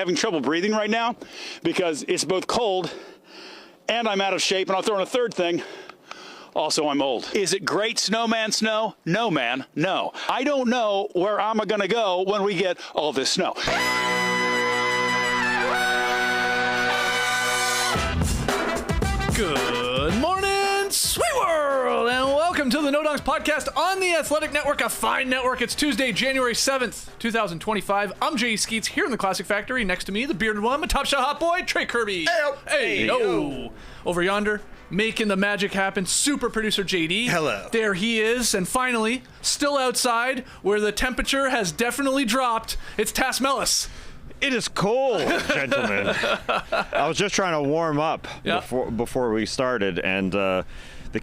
having trouble breathing right now because it's both cold and I'm out of shape. And I'll throw in a third thing. Also, I'm old. Is it great snowman snow? No, man, no. I don't know where I'm going to go when we get all this snow. Good morning, sweet world, and welcome to the No Dunks podcast on the Athletic Network, a fine network. It's Tuesday, January 7th, 2025. I'm Jay Skeets here in the Classic Factory. Next to me, the bearded one, my top shot hot boy, Trey Kirby. Hey-o. Over yonder, making the magic happen, super producer JD. Hello. There he is, and finally, still outside, where the temperature has definitely dropped, it's Tass Mellis. It is cold, gentlemen. I was just trying to warm up before we started, and the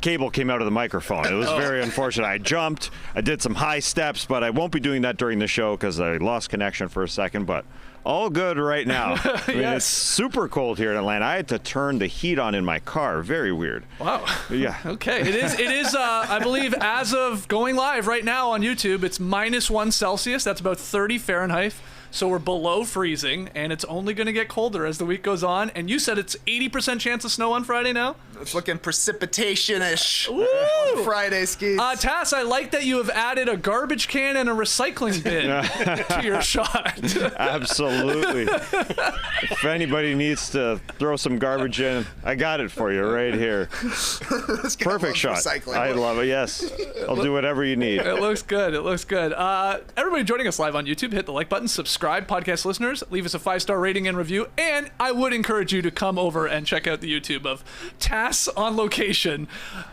cable came out of the microphone. It was very unfortunate. I jumped. I did some high steps, but I won't be doing that during the show because I lost connection for a second, but all good right now. I mean, Yes. It's super cold here in Atlanta. I had to turn the heat on in my car. Very weird. Wow. Yeah. Okay. It is. I believe as of going live right now on YouTube, it's -1 Celsius. That's about 30 Fahrenheit. So we're below freezing, and it's only going to get colder as the week goes on. And you said it's 80% chance of snow on Friday now? It's looking precipitation-ish on Friday, Skeets. Tass, I like that you have added a garbage can and a recycling bin to your shot. Absolutely. If anybody needs to throw some garbage in, I got it for you right here. Perfect shot. Recycling. I love it. Yes. I'll do whatever you need. It looks good. It looks good. Everybody joining us live on YouTube, hit the like button, subscribe, podcast listeners, leave us a 5-star rating and review, and I would encourage you to come over and check out the YouTube of Tass on location,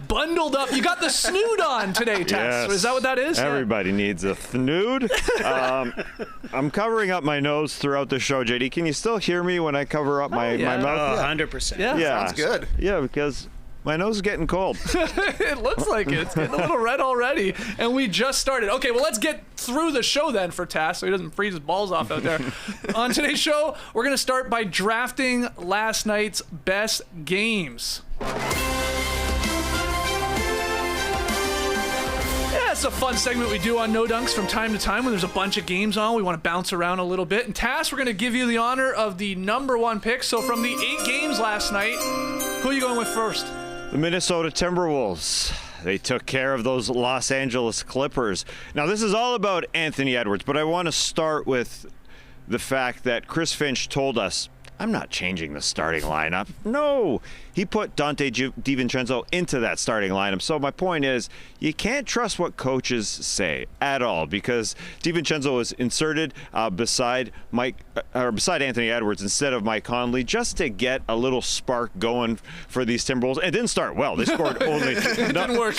bundled up. You got the snood on today, Tass. Yes. Is that what that is? Everybody needs a snood. I'm covering up my nose throughout the show, JD. Can you still hear me when I cover up my mouth? 100%. Yeah. Sounds good. Yeah, because my nose is getting cold. It looks like it. It's getting a little red already, and we just started. Okay, well, let's get through the show then for Tass so he doesn't freeze his balls off out there. On today's show, we're going to start by drafting last night's best games. It's a fun segment we do on No Dunks from time to time when there's a bunch of games on. We want to bounce around a little bit. And Tass, we're going to give you the honor of the number one pick. So from the 8 games last night, who are you going with first? The Minnesota Timberwolves. They took care of those Los Angeles Clippers. Now, this is all about Anthony Edwards, but I want to start with the fact that Chris Finch told us, I'm not changing the starting lineup. No, he put Dante DiVincenzo into that starting lineup. So my point is, you can't trust what coaches say at all because DiVincenzo was inserted beside Anthony Edwards instead of Mike Conley just to get a little spark going for these Timberwolves. It didn't start well. They scored only didn't work.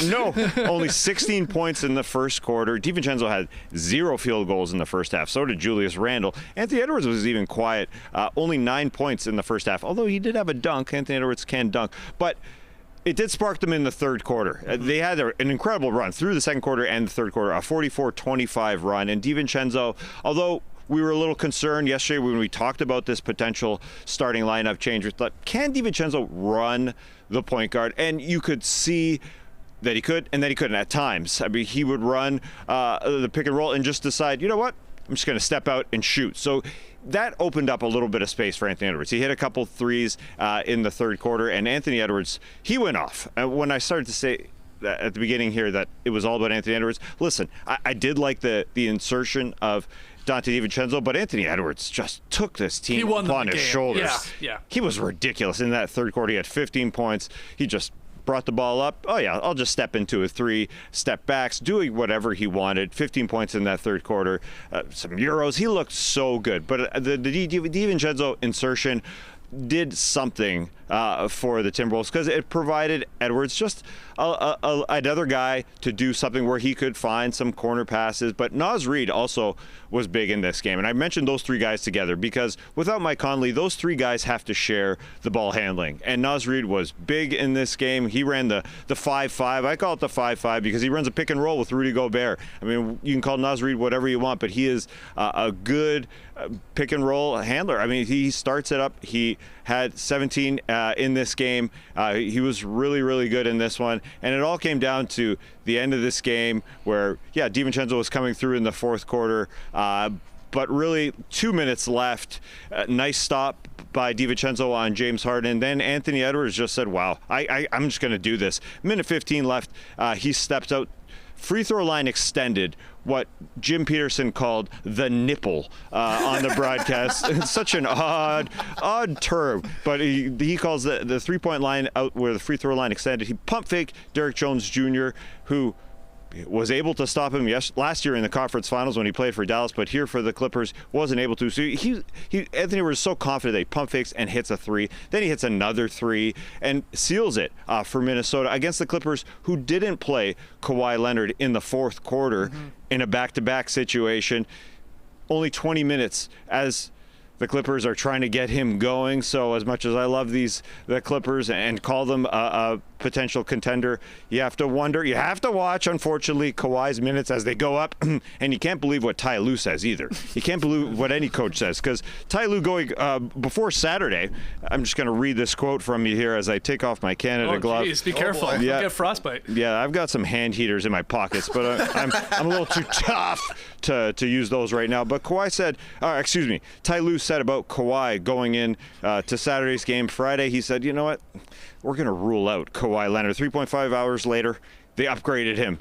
only 16 points in the first quarter. DiVincenzo had 0 field goals in the first half. So did Julius Randle. Anthony Edwards was even quiet. Only 9 points in the first half, although he did have a dunk. Anthony Edwards can dunk, but it did spark them in the third quarter. They had an incredible run through the second quarter and the third quarter, a 44-25 run. And DiVincenzo, although we were a little concerned yesterday when we talked about this potential starting lineup change, we thought, can DiVincenzo run the point guard? And you could see that he could, and that he couldn't at times. I mean, he would run the pick and roll and just decide, you know what, I'm just going to step out and shoot. So that opened up a little bit of space for Anthony Edwards. He hit a couple threes in the third quarter, and Anthony Edwards, he went off. When I started to say at the beginning here that it was all about Anthony Edwards, listen, I did like the insertion of Dante DiVincenzo, but Anthony Edwards just took this team upon his shoulders. Yeah. He was ridiculous in that third quarter. He had 15 points. He just brought the ball up. Oh, yeah, I'll just step into a 3, step backs, doing whatever he wanted. 15 points in that third quarter. Some Euros. He looked so good. But the DiVincenzo insertion did something for the Timberwolves because it provided Edwards just another guy to do something where he could find some corner passes. But Naz Reid also was big in this game. And I mentioned those 3 guys together because without Mike Conley, those 3 guys have to share the ball handling. And Naz Reid was big in this game. He ran the 5-5. I call it the 5-5 because he runs a pick and roll with Rudy Gobert. I mean, you can call Naz Reid whatever you want, but he is a good pick and roll handler. I mean, he starts it up. He had 17 in this game. He was really, really good in this one. And it all came down to the end of this game where, DiVincenzo was coming through in the fourth quarter. But really, 2 minutes left. Nice stop by DiVincenzo on James Harden. Then Anthony Edwards just said, wow, I'm just going to do this. Minute 15 left. He steps out. Free throw line extended, what Jim Peterson called the nipple on the broadcast. It's such an odd term, but he calls the three-point line out where the free throw line extended. He pump faked Derrick Jones Jr., who was able to stop him last year in the conference finals when he played for Dallas, but here for the Clippers wasn't able to. So Anthony was so confident that he pump fakes and hits a three. Then he hits another three and seals it for Minnesota against the Clippers, who didn't play Kawhi Leonard in the fourth quarter in a back-to-back situation. Only 20 minutes as the Clippers are trying to get him going. So as much as I love the Clippers and call them a potential contender, you have to watch, unfortunately, Kawhi's minutes as they go up. And you can't believe what Ty Lue says either. You can't believe what any coach says, because Ty Lue going before Saturday, I'm just going to read this quote from you here as I take off my Canada glove. Geez, be careful. Yeah. You'll get frostbite. Yeah, I've got some hand heaters in my pockets, but I'm a little too tough to use those right now. But Ty Lue said about Kawhi going in to Saturday's game Friday, he said, you know what, we're going to rule out Kawhi Leonard. 3.5 hours later, they upgraded him,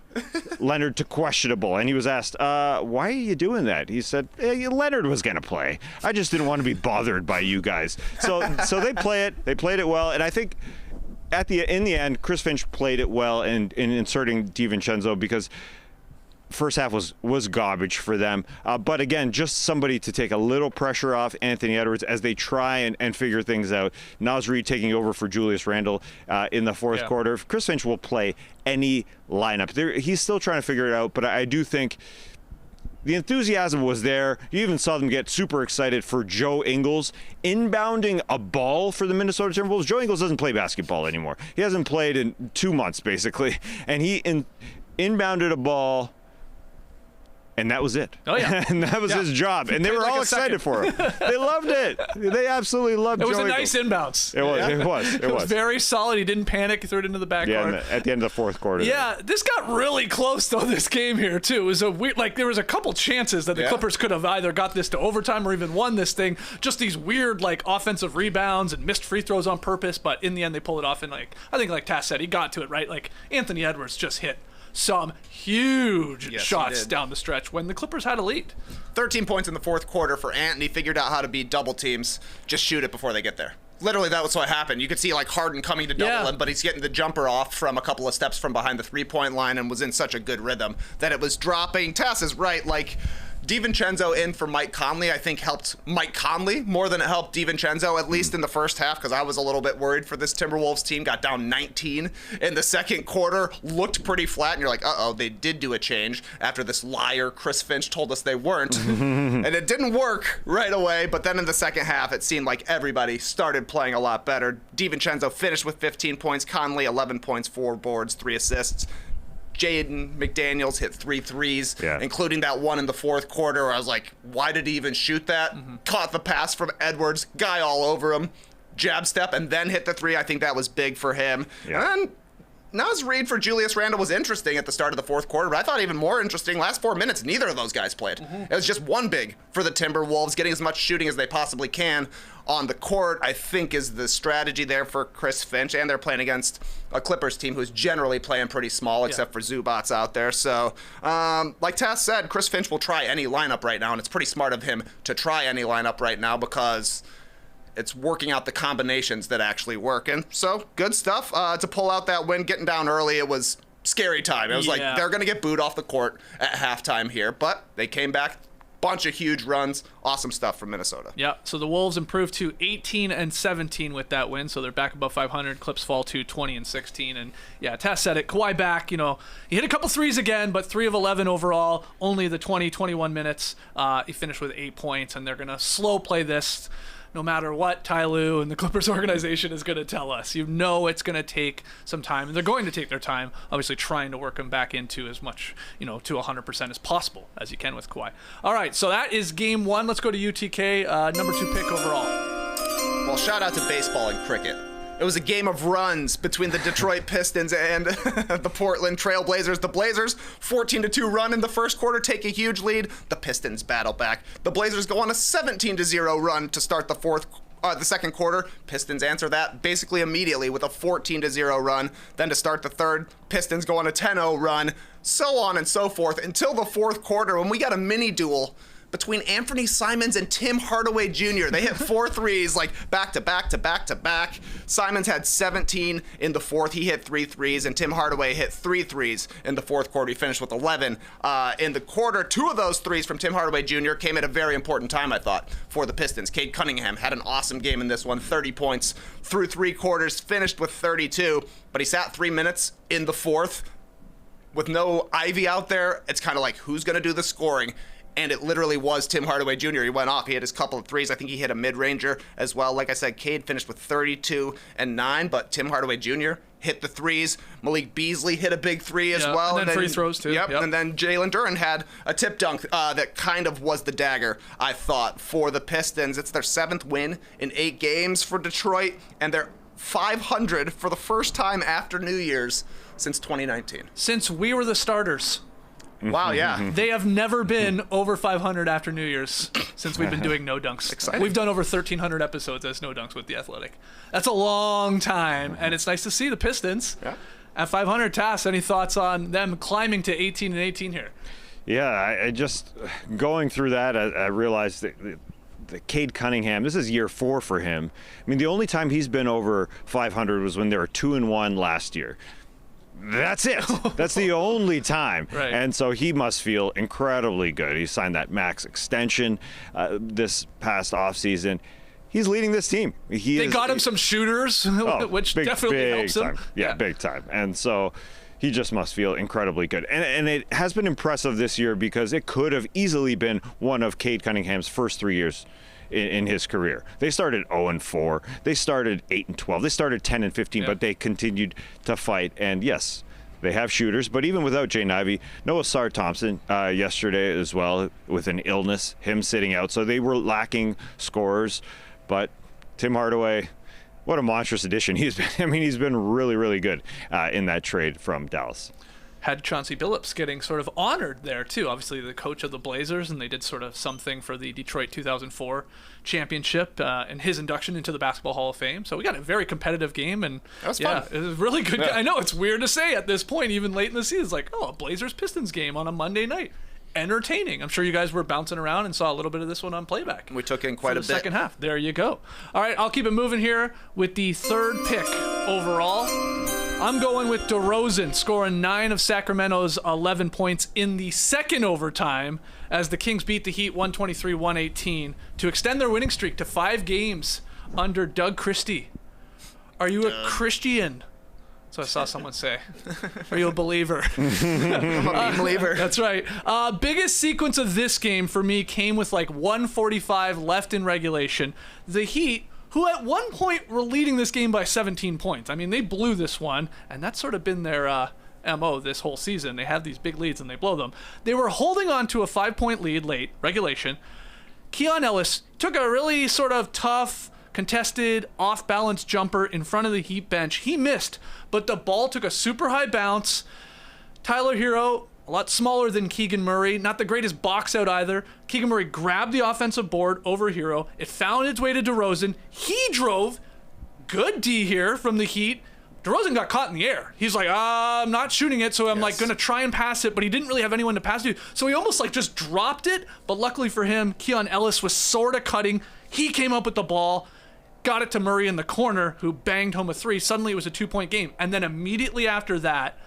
Leonard, to questionable. And he was asked, why are you doing that? He said, Leonard was going to play. I just didn't want to be bothered by you guys. So they play it. They played it well. And I think in the end, Chris Finch played it well in inserting DiVincenzo, because first half was garbage for them. But again, just somebody to take a little pressure off Anthony Edwards as they try and figure things out. Naz Reid taking over for Julius Randle in the fourth quarter. Chris Finch will play any lineup. He's still trying to figure it out, but I do think the enthusiasm was there. You even saw them get super excited for Joe Ingles inbounding a ball for the Minnesota Timberwolves. Joe Ingles doesn't play basketball anymore. He hasn't played in 2 months, basically. And he inbounded a ball, and that was it. Oh, yeah. And that was his job. And they were all excited for him. They loved it. They absolutely loved it. It was a nice inbounds. It was. It was very solid. He didn't panic. He threw it into the backcourt. Yeah, at the end of the fourth quarter. Yeah, this got really close, though, this game here, too. It was a weird, there was a couple chances that the Clippers could have either got this to overtime or even won this thing. Just these weird, offensive rebounds and missed free throws on purpose. But in the end, they pulled it off. And, I think, like Tass said, he got to it, right? Anthony Edwards just hit some huge shots down the stretch when the Clippers had a lead. 13 points in the fourth quarter for Ant, and he figured out how to beat double teams. Just shoot it before they get there. Literally, that was what happened. You could see Harden coming to double him, but he's getting the jumper off from a couple of steps from behind the three-point line and was in such a good rhythm that it was dropping. Tass is right. DiVincenzo in for Mike Conley, I think, helped Mike Conley more than it helped DiVincenzo, at least in the first half, because I was a little bit worried for this Timberwolves team. Got down 19 in the second quarter, looked pretty flat, and you're like, uh-oh, they did do a change after this liar Chris Finch told us they weren't. And it didn't work right away, but then in the second half, it seemed like everybody started playing a lot better. DiVincenzo finished with 15 points, Conley 11 points, 4 boards, 3 assists. Jaden McDaniels hit 3 threes, including that one in the fourth quarter where I was like, why did he even shoot that? Caught the pass from Edwards, guy all over him, jab step, and then hit the 3. I think that was big for him. Yeah. And Naz Reid for Julius Randle was interesting at the start of the fourth quarter, but I thought even more interesting, last 4 minutes, neither of those guys played. It was just one big for the Timberwolves, getting as much shooting as they possibly can on the court, I think, is the strategy there for Chris Finch, and they're playing against a Clippers team who's generally playing pretty small, except for Zubats out there. So, like Tass said, Chris Finch will try any lineup right now, and it's pretty smart of him to try any lineup right now because it's working out the combinations that actually work. And so, good stuff to pull out that win. Getting down early, it was scary time. It was like they're going to get booed off the court at halftime here, but they came back. Bunch of huge runs. Awesome stuff from Minnesota. Yeah, so the Wolves improved to 18-17 with that win, so they're back above 500. Clips fall to 20-16. And yeah, Tess said it. Kawhi back, he hit a couple threes again, but 3 of 11 overall, only the 21 minutes. He finished with 8 points, and they're going to slow play this no matter what Ty Lue and the Clippers organization is going to tell us. It's going to take some time, and they're going to take their time, obviously trying to work him back into as much, to 100% as possible as you can with Kawhi. All right, so that is game 1. Let's go to UTK, number 2 pick overall. Well, shout out to baseball and cricket. It was a game of runs between the Detroit Pistons and the Portland Trail Blazers. The Blazers, 14-2 run in the first quarter, take a huge lead. The Pistons battle back. The Blazers go on a 17-0 run to start the second quarter. Pistons answer that basically immediately with a 14-0 run. Then to start the third, Pistons go on a 10-0 run, so on and so forth until the fourth quarter when we got a mini duel between Anthony Simons and Tim Hardaway Jr. They hit 4 threes, like back to back to back to back. Simons had 17 in the fourth. He hit 3 threes, and Tim Hardaway hit 3 threes in the fourth quarter. He finished with 11 in the quarter. 2 of those threes from Tim Hardaway Jr. came at a very important time, I thought, for the Pistons. Cade Cunningham had an awesome game in this one, 30 points through 3 quarters, finished with 32, but he sat 3 minutes in the fourth. With no Ivy out there, it's kind of like, who's going to do the scoring? And it literally was Tim Hardaway Jr. He went off. He had his couple of threes. I think he hit a mid-ranger as well. Like I said, Cade finished with 32 and 9, but Tim Hardaway Jr. hit the threes. Malik Beasley hit a big 3 as well. And then free throws, too. Yep. And then Jalen Duren had a tip dunk that kind of was the dagger, I thought, for the Pistons. It's their 7th win in 8 games for Detroit, and they're 500 for the first time after New Year's since 2019. Since we were the starters. Wow, yeah. They have never been over 500 after New Year's since we've been doing No Dunks. Exciting. We've done over 1,300 episodes as No Dunks with The Athletic. That's a long time, and it's nice to see the Pistons at 500. Tass, any thoughts on them climbing to 18-18 here? Yeah, I just, going through that, I realized that the Cade Cunningham, this is year 4 for him. I mean, the only time he's been over 500 was when they were 2-1 last year. That's it. That's the only time. Right. And so he must feel incredibly good. He signed that max extension this past offseason. He's leading this team. They got him some shooters, which definitely helps him. Yeah, big time. And so he just must feel incredibly good. And it has been impressive this year because it could have easily been one of Cade Cunningham's first 3 years in his career. They started 0-4. They started 8-12. They started 10-15, but they continued to fight. And yes, they have shooters, but even without Jaden Ivey, Noah Sarr-Thompson yesterday as well with an illness, him sitting out. So they were lacking scorers. But Tim Hardaway, what a monstrous addition he's been. I mean, he's been really, really good in that trade from Dallas. Had Chauncey Billups getting sort of honored there, too. Obviously, the coach of the Blazers, and they did sort of something for the Detroit 2004 championship and his induction into the Basketball Hall of Fame. So we got a very competitive game, and that was fun. It was really good. I know, it's weird to say at this point, even late in the season. It's like, a Blazers-Pistons game on a Monday night. Entertaining. I'm sure you guys were bouncing around and saw a little bit of this one on playback. We took in quite a bit. Second half. There you go. All right, I'll keep it moving here with the 3rd pick overall. I'm going with DeRozan, scoring 9 of Sacramento's 11 points in the second overtime as the Kings beat the Heat 123-118 to extend their winning streak to 5 games under Doug Christie. Are you a Christian? So I saw someone say, are you a believer? I'm a believer. That's right. Biggest sequence of this game for me came with like 1:45 left in regulation. The Heat, who at one point were leading this game by 17 points. I mean, they blew this one, and that's sort of been their MO this whole season. They have these big leads, and they blow them. They were holding on to a 5-point lead late, regulation. Keon Ellis took a really sort of tough, contested, off-balance jumper in front of the Heat bench. He missed, but the ball took a super high bounce. Tyler Hero, a lot smaller than Keegan Murray, not the greatest box out either. Keegan Murray grabbed the offensive board over Hero. It found its way to DeRozan. He drove. Good D here from the Heat. DeRozan got caught in the air. He's like, I'm not shooting it, so I'm like going to try and pass it, but he didn't really have anyone to pass to. So he almost like just dropped it, but luckily for him, Keon Ellis was sort of cutting. He came up with the ball, got it to Murray in the corner, who banged home a 3. Suddenly it was a 2-point game. And then immediately after that,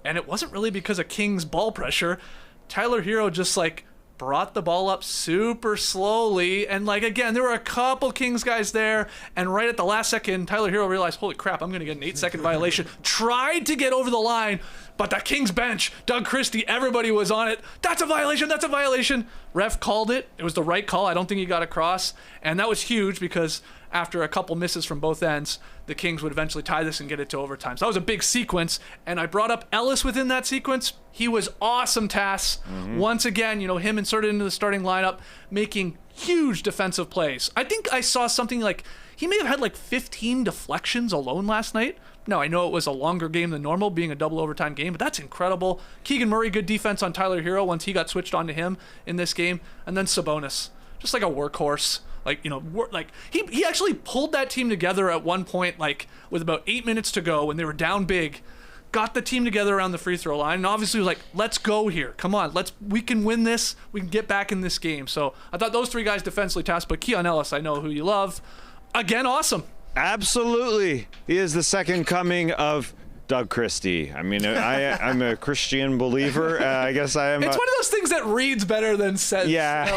and it wasn't really because of King's ball pressure, Tyler Hero just like brought the ball up super slowly. And like, again, there were a couple Kings guys there. And right at the last second, Tyler Hero realized, holy crap, I'm going to get an 8-second violation. Tried to get over the line, but the Kings bench, Doug Christie, everybody was on it. That's a violation. That's a violation. Ref called it. It was the right call. I don't think he got across. And that was huge because after a couple misses from both ends, the Kings would eventually tie this and get it to overtime. So that was a big sequence. And I brought up Ellis within that sequence. He was awesome, Tass. Once again, him inserted into the starting lineup, making huge defensive plays. I think I saw something like he may have had like 15 deflections alone last night. Now, I know it was a longer game than normal, being a double overtime game, but that's incredible. Keegan Murray, good defense on Tyler Hero once he got switched on to him in this game. And then Sabonis, just like a workhorse. Like, he actually pulled that team together at one point, like with about 8 minutes to go when they were down big, got the team together around the free throw line, and obviously was like, let's go here. Come on, we can win this. We can get back in this game. So I thought those three guys defensively tasked, but Keon Ellis, I know who you love. Again, awesome. Absolutely. He is the second coming of Doug Christie. I mean, I'm a Christian believer. I guess I am. It's one of those things that reeds better than says. Yeah.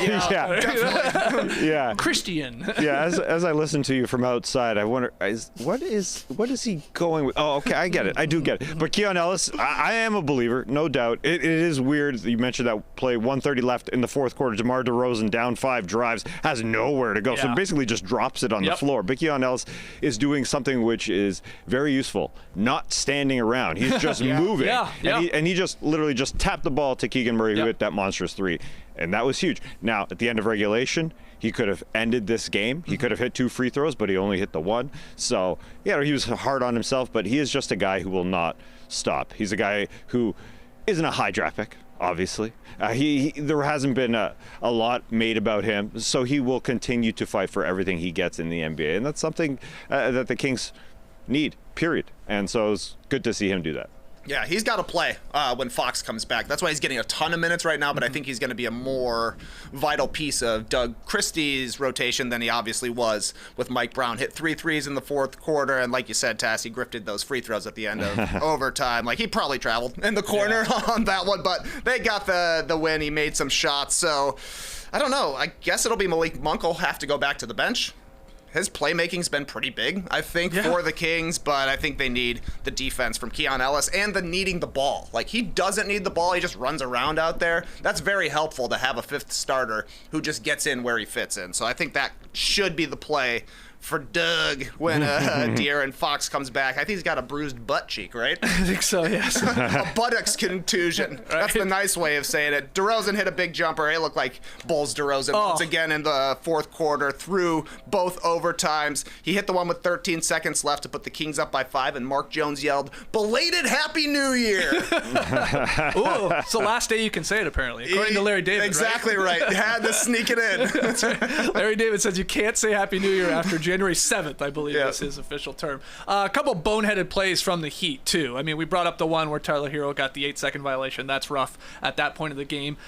Christian. Yeah. As I listen to you from outside, I wonder, what is he going with? Oh, okay, I get it. I do get it. But Keon Ellis, I am a believer, no doubt. It is weird. You mentioned that play, 1:30 left in the fourth quarter. DeMar DeRozan down 5 drives, has nowhere to go, so basically just drops it on the floor. But Keon Ellis is doing something which is very useful, not standing around. He's just moving. And he just literally just tapped the ball to Keegan Murray, who hit that monstrous 3. And that was huge. Now, at the end of regulation, he could have ended this game. He could have hit 2 free throws, but he only hit the 1. So, he was hard on himself, but he is just a guy who will not stop. He's a guy who isn't a high draft pick, obviously. There hasn't been a lot made about him, so he will continue to fight for everything he gets in the NBA. And that's something that the Kings need, period. And so it's good to see him do that. Yeah, he's got to play when Fox comes back. That's why he's getting a ton of minutes right now, but I think he's going to be a more vital piece of Doug Christie's rotation than he obviously was with Mike Brown. Hit 3 threes in the fourth quarter, and like you said, Tass, he grifted those free throws at the end of overtime. Like, he probably traveled in the corner on that one, but they got the win. He made some shots, so I don't know. I guess it'll be Malik Monk will have to go back to the bench. His playmaking's been pretty big, I think, for the Kings, but I think they need the defense from Keon Ellis and the needing the ball. Like, he doesn't need the ball. He just runs around out there. That's very helpful to have a fifth starter who just gets in where he fits in. So I think that should be the play for Doug when De'Aaron Fox comes back. I think he's got a bruised butt cheek, right? I think so, yes. A buttocks contusion. That's the nice way of saying it. DeRozan hit a big jumper. It looked like Bulls DeRozan once again in the fourth quarter through both overtimes. He hit the one with 13 seconds left to put the Kings up by 5, and Mark Jones yelled, "Belated Happy New Year!" Ooh, it's the last day you can say it, apparently, according to Larry David. Exactly right. You had to sneak it in. That's right. Larry David says you can't say Happy New Year after January 7th, I believe is his official term. A couple boneheaded plays from the Heat, too. I mean, we brought up the one where Tyler Hero got the 8-second violation. That's rough at that point of the game.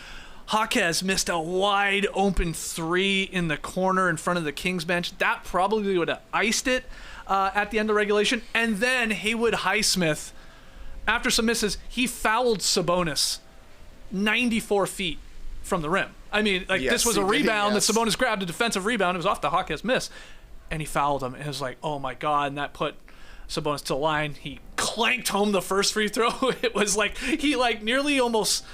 Jaquez missed a wide open 3 in the corner in front of the Kings bench. That probably would have iced it at the end of regulation. And then Haywood Highsmith, after some misses, he fouled Sabonis 94 feet from the rim. I mean, this was a rebound that Sabonis grabbed, a defensive rebound. It was off the Jaquez miss. And he fouled him, and it was like, oh my God, and that put Sabonis to the line. He clanked home the first free throw. It was like, he nearly almost,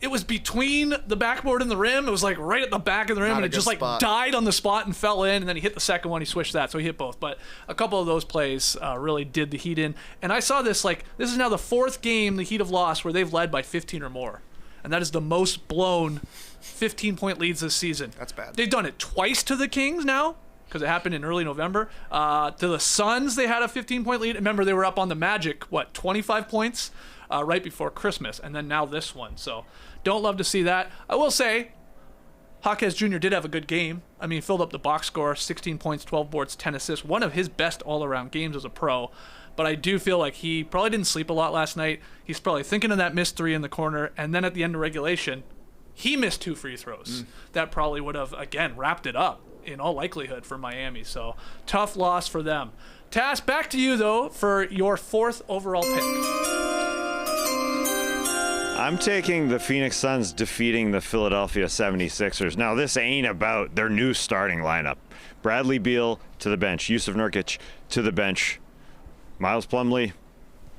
it was between the backboard and the rim. It was like right at the back of the rim, and it just died on the spot and fell in, and then he hit the second one, he switched that, so he hit both. But a couple of those plays really did the Heat in. And I saw this, this is now the 4th game the Heat have lost where they've led by 15 or more. And that is the most blown 15-point leads this season. That's bad. They've done it twice to the Kings now, because it happened in early November. To the Suns, they had a 15-point lead. Remember, they were up on the Magic, 25 points right before Christmas, and then now this one. So don't love to see that. I will say, Jaquez Jr. did have a good game. I mean, he filled up the box score, 16 points, 12 boards, 10 assists. One of his best all-around games as a pro. But I do feel like he probably didn't sleep a lot last night. He's probably thinking of that missed 3 in the corner, and then at the end of regulation, he missed 2 free throws. That probably would have, again, wrapped it up in all likelihood for Miami. So tough loss for them. Tass, back to you, though, for your 4th overall pick. I'm taking the Phoenix Suns defeating the Philadelphia 76ers. Now, this ain't about their new starting lineup. Bradley Beal to the bench. Yusuf Nurkic to the bench. Miles Plumlee,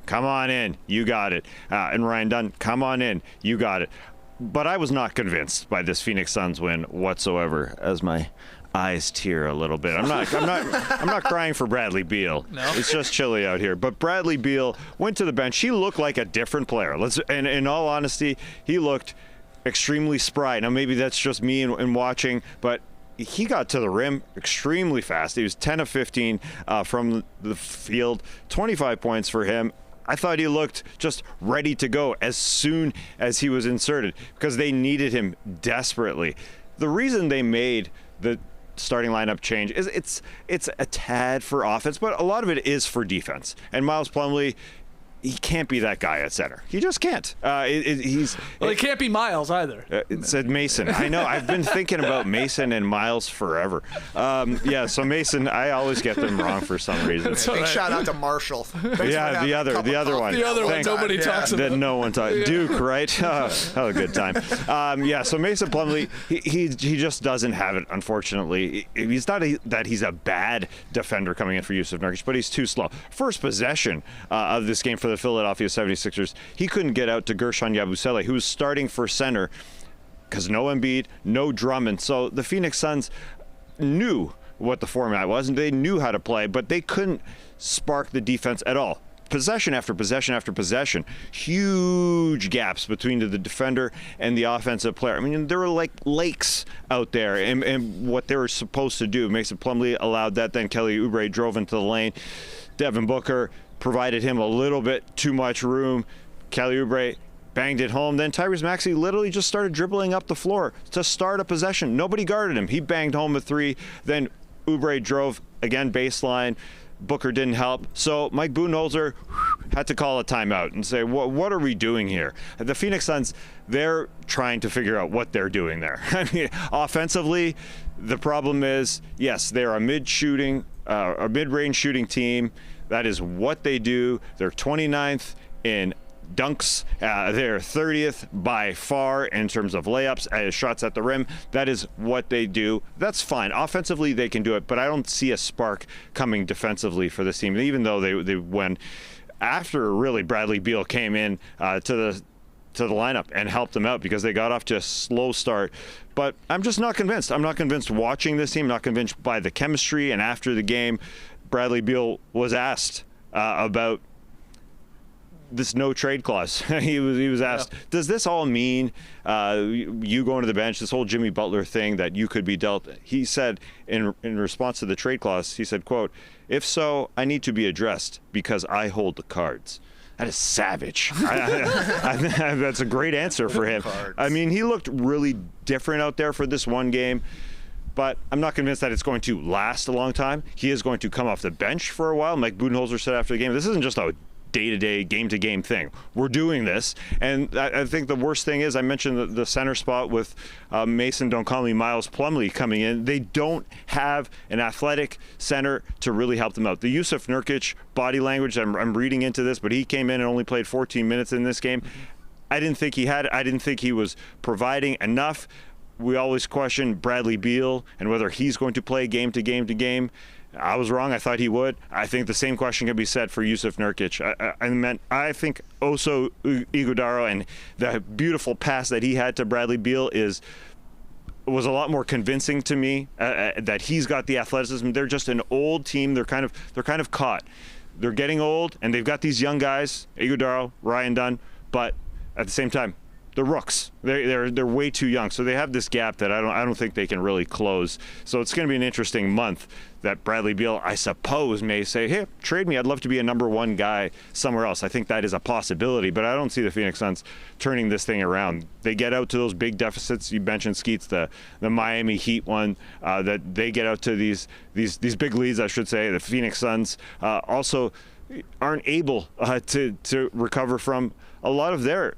come on in. You got it. And Ryan Dunn, come on in. You got it. But I was not convinced by this Phoenix Suns win whatsoever, as my eyes tear a little bit. I'm not crying for Bradley Beal. No. It's just chilly out here. But Bradley Beal went to the bench. He looked like a different player. And in all honesty, he looked extremely spry. Now maybe that's just me in watching, but he got to the rim extremely fast. He was 10 of 15 from the field, 25 points for him. I thought he looked just ready to go as soon as he was inserted because they needed him desperately. The reason they made the starting lineup change is it's a tad for offense, but a lot of it is for defense. And Miles Plumlee, he can't be that guy at center. He just can't. He can't be Miles either. It said Mason. I know. I've been thinking about Mason and Miles forever. So Mason, I always get them wrong for some reason. Big shout out to Marshall. Yeah, the other one. The other one nobody talks about. That no one talks. Duke, right? Oh, a good time. So Mason Plumlee, he just doesn't have it, unfortunately. He's not that he's a bad defender coming in for Jusuf Nurkic, but he's too slow. First possession of this game for the Philadelphia 76ers, he couldn't get out to Gershon Yabusele, who was starting for center because no Embiid, no Drummond. So the Phoenix Suns knew what the format was and they knew how to play, but they couldn't spark the defense at all. Possession after possession after possession, huge gaps between the defender and the offensive player. I mean, there were like lakes out there, and what they were supposed to do. Mason Plumlee allowed that. Then Kelly Oubre drove into the lane. Devin Booker provided him a little bit too much room. Kelly Oubre banged it home. Then Tyrese Maxey literally just started dribbling up the floor to start a possession. Nobody guarded him. He banged home a three. Then Oubre drove again baseline. Booker didn't help. So Mike Budenholzer had to call a timeout and say, what are we doing here? The Phoenix Suns, they're trying to figure out what they're doing there. I mean, offensively, the problem is, yes, they're a mid-range shooting team. That is what they do. They're 29th in dunks. They're 30th by far in terms of layups, shots at the rim. That is what they do. That's fine. Offensively, they can do it, but I don't see a spark coming defensively for this team, even though they went after really Bradley Beal came in to the lineup and helped them out because they got off to a slow start. But I'm just not convinced. I'm not convinced watching this team, not convinced by the chemistry. And after the game, Bradley Beal was asked about this no trade clause. he was asked, does this all mean you going to the bench, this whole Jimmy Butler thing that you could be dealt? He said in response to the trade clause, he said, quote, "If so, I need to be addressed because I hold the cards." That is savage. That's a great answer for him. I mean, he looked really different out there for this one game. But I'm not convinced that it's going to last a long time. He is going to come off the bench for a while. Mike Budenholzer said after the game, this isn't just a day-to-day, game-to-game thing. We're doing this. And I think the worst thing is, I mentioned the center spot with Mason, don't call me Miles Plumlee coming in. They don't have an athletic center to really help them out. The Jusuf Nurkic body language, I'm reading into this, but he came in and only played 14 minutes in this game. I didn't think he was providing enough. We always question Bradley Beal and whether he's going to play game to game to game. I was wrong. I thought he would. I think the same question can be said for Jusuf Nurkic. I think Oso Ighodaro and the beautiful pass that he had to Bradley Beal was a lot more convincing to me that he's got the athleticism. They're just an old team. They're kind of caught. They're getting old, and they've got these young guys, Ighodaro, Ryan Dunn, but at the same time, the rooks. They're way too young, so they have this gap that I don't think they can really close. So it's going to be an interesting month that Bradley Beal, I suppose, may say, hey, trade me. I'd love to be a number one guy somewhere else. I think that is a possibility, but I don't see the Phoenix Suns turning this thing around. They get out to those big deficits. You mentioned, Skeets, the Miami Heat one, that they get out to these big leads, I should say. The Phoenix Suns also aren't able to recover from a lot of their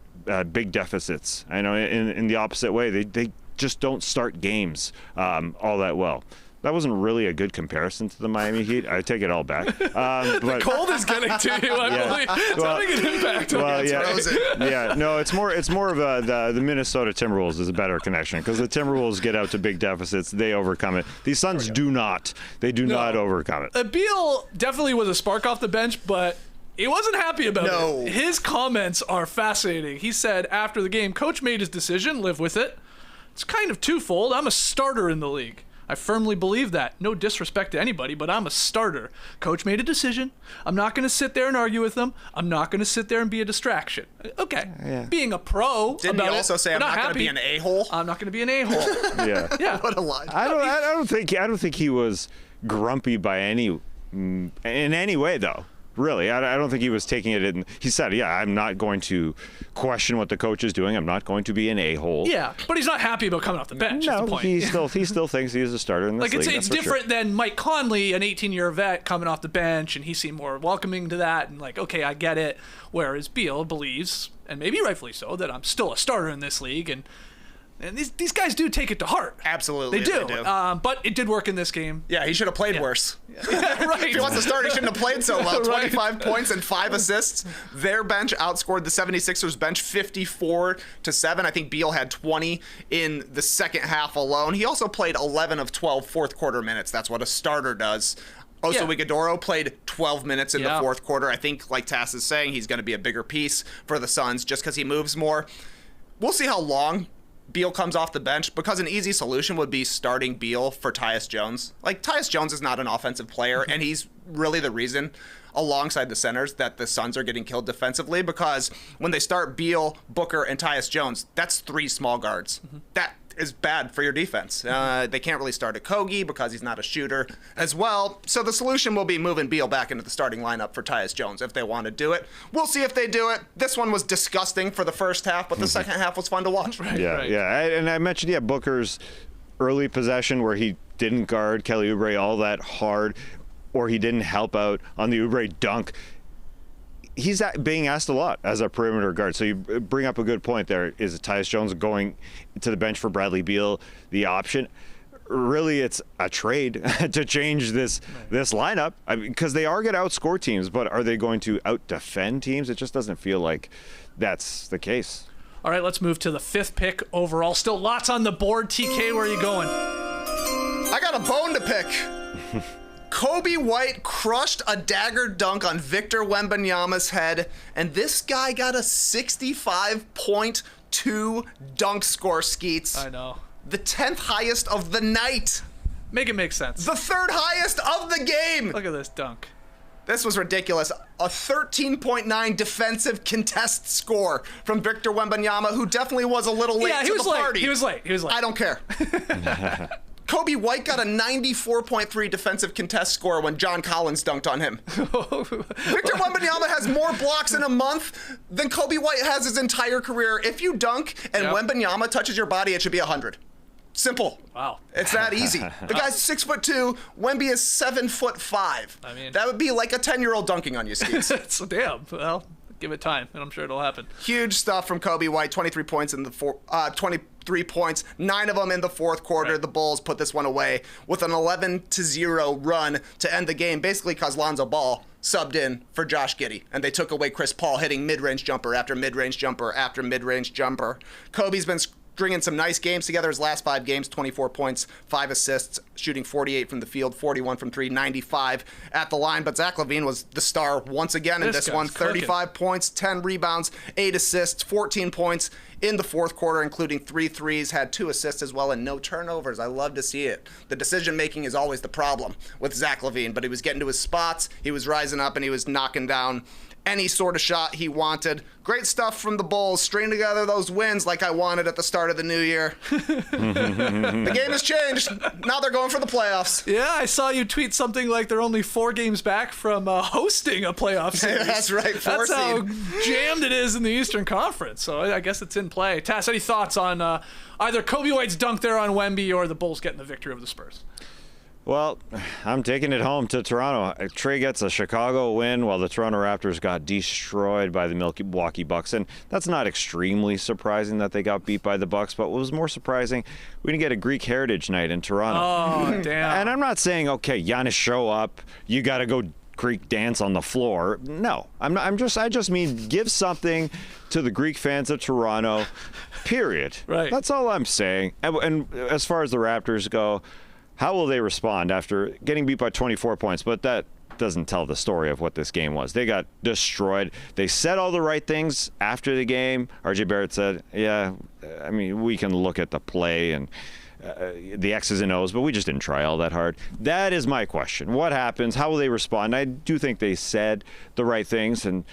big deficits. I know in the opposite way, they just don't start games all that well. That wasn't really a good comparison to the Miami Heat. I take it all back. But the cold is getting to you. I believe it's having an impact on you. Yeah. No, it's more of the Minnesota Timberwolves is a better connection because the Timberwolves get out to big deficits. They overcome it. These Suns do not. They do not overcome it. Beal definitely was a spark off the bench, but he wasn't happy about it. His comments are fascinating. He said after the game, coach made his decision, live with it. It's kind of twofold. I'm a starter in the league. I firmly believe that. No disrespect to anybody, but I'm a starter. Coach made a decision. I'm not going to sit there and argue with them. I'm not going to sit there and be a distraction. Okay. Yeah. Being a pro Didn't about he also say, I'm not going to be an a-hole? I'm not going to be an a-hole. Yeah. What a lie. I don't think he was grumpy in any way, though. Really, I don't think he was taking it in. He said, yeah, I'm not going to question what the coach is doing. I'm not going to be an a-hole. Yeah, but he's not happy about coming off the bench. No, is the point. he still thinks he's a starter in this league. It's different than Mike Conley, an 18-year vet coming off the bench, and he seemed more welcoming to that, and like, okay, I get it. Whereas Beal believes, and maybe rightfully so, that I'm still a starter in this league, and these guys do take it to heart. Absolutely, they do. But it did work in this game. Yeah, he should have played worse. Right. If he wants to start, he shouldn't have played so well. Right. 25 points and 5 assists. Their bench outscored the 76ers bench 54-7. I think Beal had 20 in the second half alone. He also played 11 of 12 fourth quarter minutes. That's what a starter does. Ighodaro played 12 minutes in the fourth quarter. I think, like Tass is saying, he's going to be a bigger piece for the Suns just because he moves more. We'll see how long Beal comes off the bench, because an easy solution would be starting Beal for Tyus Jones. Like, Tyus Jones is not an offensive player, and he's really the reason, alongside the centers, that the Suns are getting killed defensively, because when they start Beal, Booker, and Tyus Jones, that's 3 small guards. That is bad for your defense. They can't really start Okogie because he's not a shooter as well. So the solution will be moving Beal back into the starting lineup for Tyus Jones if they want to do it. We'll see if they do it. This one was disgusting for the first half, but the second half was fun to watch. And I mentioned, Booker's early possession where he didn't guard Kelly Oubre all that hard, or he didn't help out on the Oubre dunk. He's being asked a lot as a perimeter guard. So you bring up a good point there. Is Tyus Jones going to the bench for Bradley Beal the option? Really, it's a trade to change this lineup, because they are going to outscore teams, but are they going to out-defend teams? It just doesn't feel like that's the case. All right, let's move to the 5th pick overall. Still lots on the board. TK, where are you going? I got a bone to pick. Coby White crushed a dagger dunk on Victor Wembanyama's head, and this guy got a 65.2 dunk score, Skeets. I know. The 10th highest of the night. Make it make sense. The 3rd highest of the game. Look at this dunk. This was ridiculous. A 13.9 defensive contest score from Victor Wembanyama, who definitely was a little late to the party. He was late. I don't care. Coby White got a 94.3 defensive contest score when John Collins dunked on him. Victor Wembanyama has more blocks in a month than Coby White has his entire career. If you dunk and Wembanyama touches your body, it should be 100. Simple. Wow. It's that easy. The guy's 6'2", Wemby is 7'5". I mean, that would be like a 10-year-old dunking on you, Steve. It's damn. Well, give it time, and I'm sure it'll happen. Huge stuff from Coby White. 23 points in the 23 points, 9 of them in the fourth quarter. Right. The Bulls put this one away with an 11-0 run to end the game, basically because Lonzo Ball subbed in for Josh Giddey, and they took away Chris Paul hitting mid-range jumper after mid-range jumper after mid-range jumper. Kobe's been stringing some nice games together. His last 5 games, 24 points, 5 assists, shooting 48 from the field, 41 from 3, 95 at the line. But Zach LaVine was the star once again in this one. 35 points, 10 rebounds, 8 assists, 14 points in the fourth quarter, including 3 threes, had 2 assists as well, and no turnovers. I love to see it. The decision-making is always the problem with Zach LaVine, but he was getting to his spots, he was rising up, and he was knocking down any sort of shot he wanted. Great stuff from the Bulls, stringing together those wins like I wanted at the start of the new year. The game has changed. Now they're going for the playoffs. Yeah, I saw you tweet something like they're only 4 games back from hosting a playoff series. That's right, 4 That's seed. how jammed it is in the Eastern Conference. So I guess it's in play. Tass, any thoughts on either Coby White's dunk there on Wemby or the Bulls getting the victory over the Spurs? Well, I'm taking it home to Toronto. Trey gets a Chicago win while the Toronto Raptors got destroyed by the Milwaukee Bucks. And that's not extremely surprising that they got beat by the Bucks, but what was more surprising, we didn't get a Greek Heritage Night in Toronto. Oh, damn. And I'm not saying, okay, Giannis, show up, you got to go Greek dance on the floor. No, I just mean give something to the Greek fans of Toronto, period. Right. That's all I'm saying. And as far as the Raptors go, how will they respond after getting beat by 24 points? But that doesn't tell the story of what this game was. They got destroyed. They said all the right things after the game. RJ Barrett said, yeah, I mean, we can look at the play and the X's and O's, but we just didn't try all that hard. That is my question. What happens? How will they respond? I do think they said the right things, and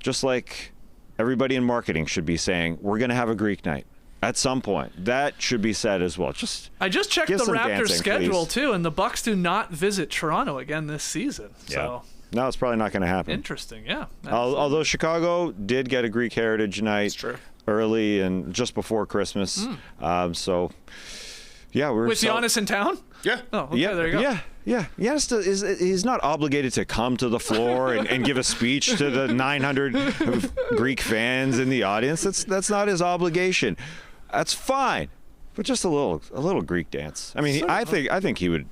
just like everybody in marketing should be saying, we're going to have a Greek night at some point. That should be said as well. I just checked the Raptors dancing, schedule, please. too, and the Bucks do not visit Toronto again this season. Yeah. So No, it's probably not going to happen. interesting, yeah. Although Chicago did get a Greek Heritage Night early and just before Christmas. So, yeah. With Giannis in town? Yeah. Oh, okay, there you go. Yeah. Giannis he's not obligated to come to the floor and give a speech to the 900 Greek fans in the audience. That's not his obligation. That's fine. But just a little Greek dance. I mean, I think he would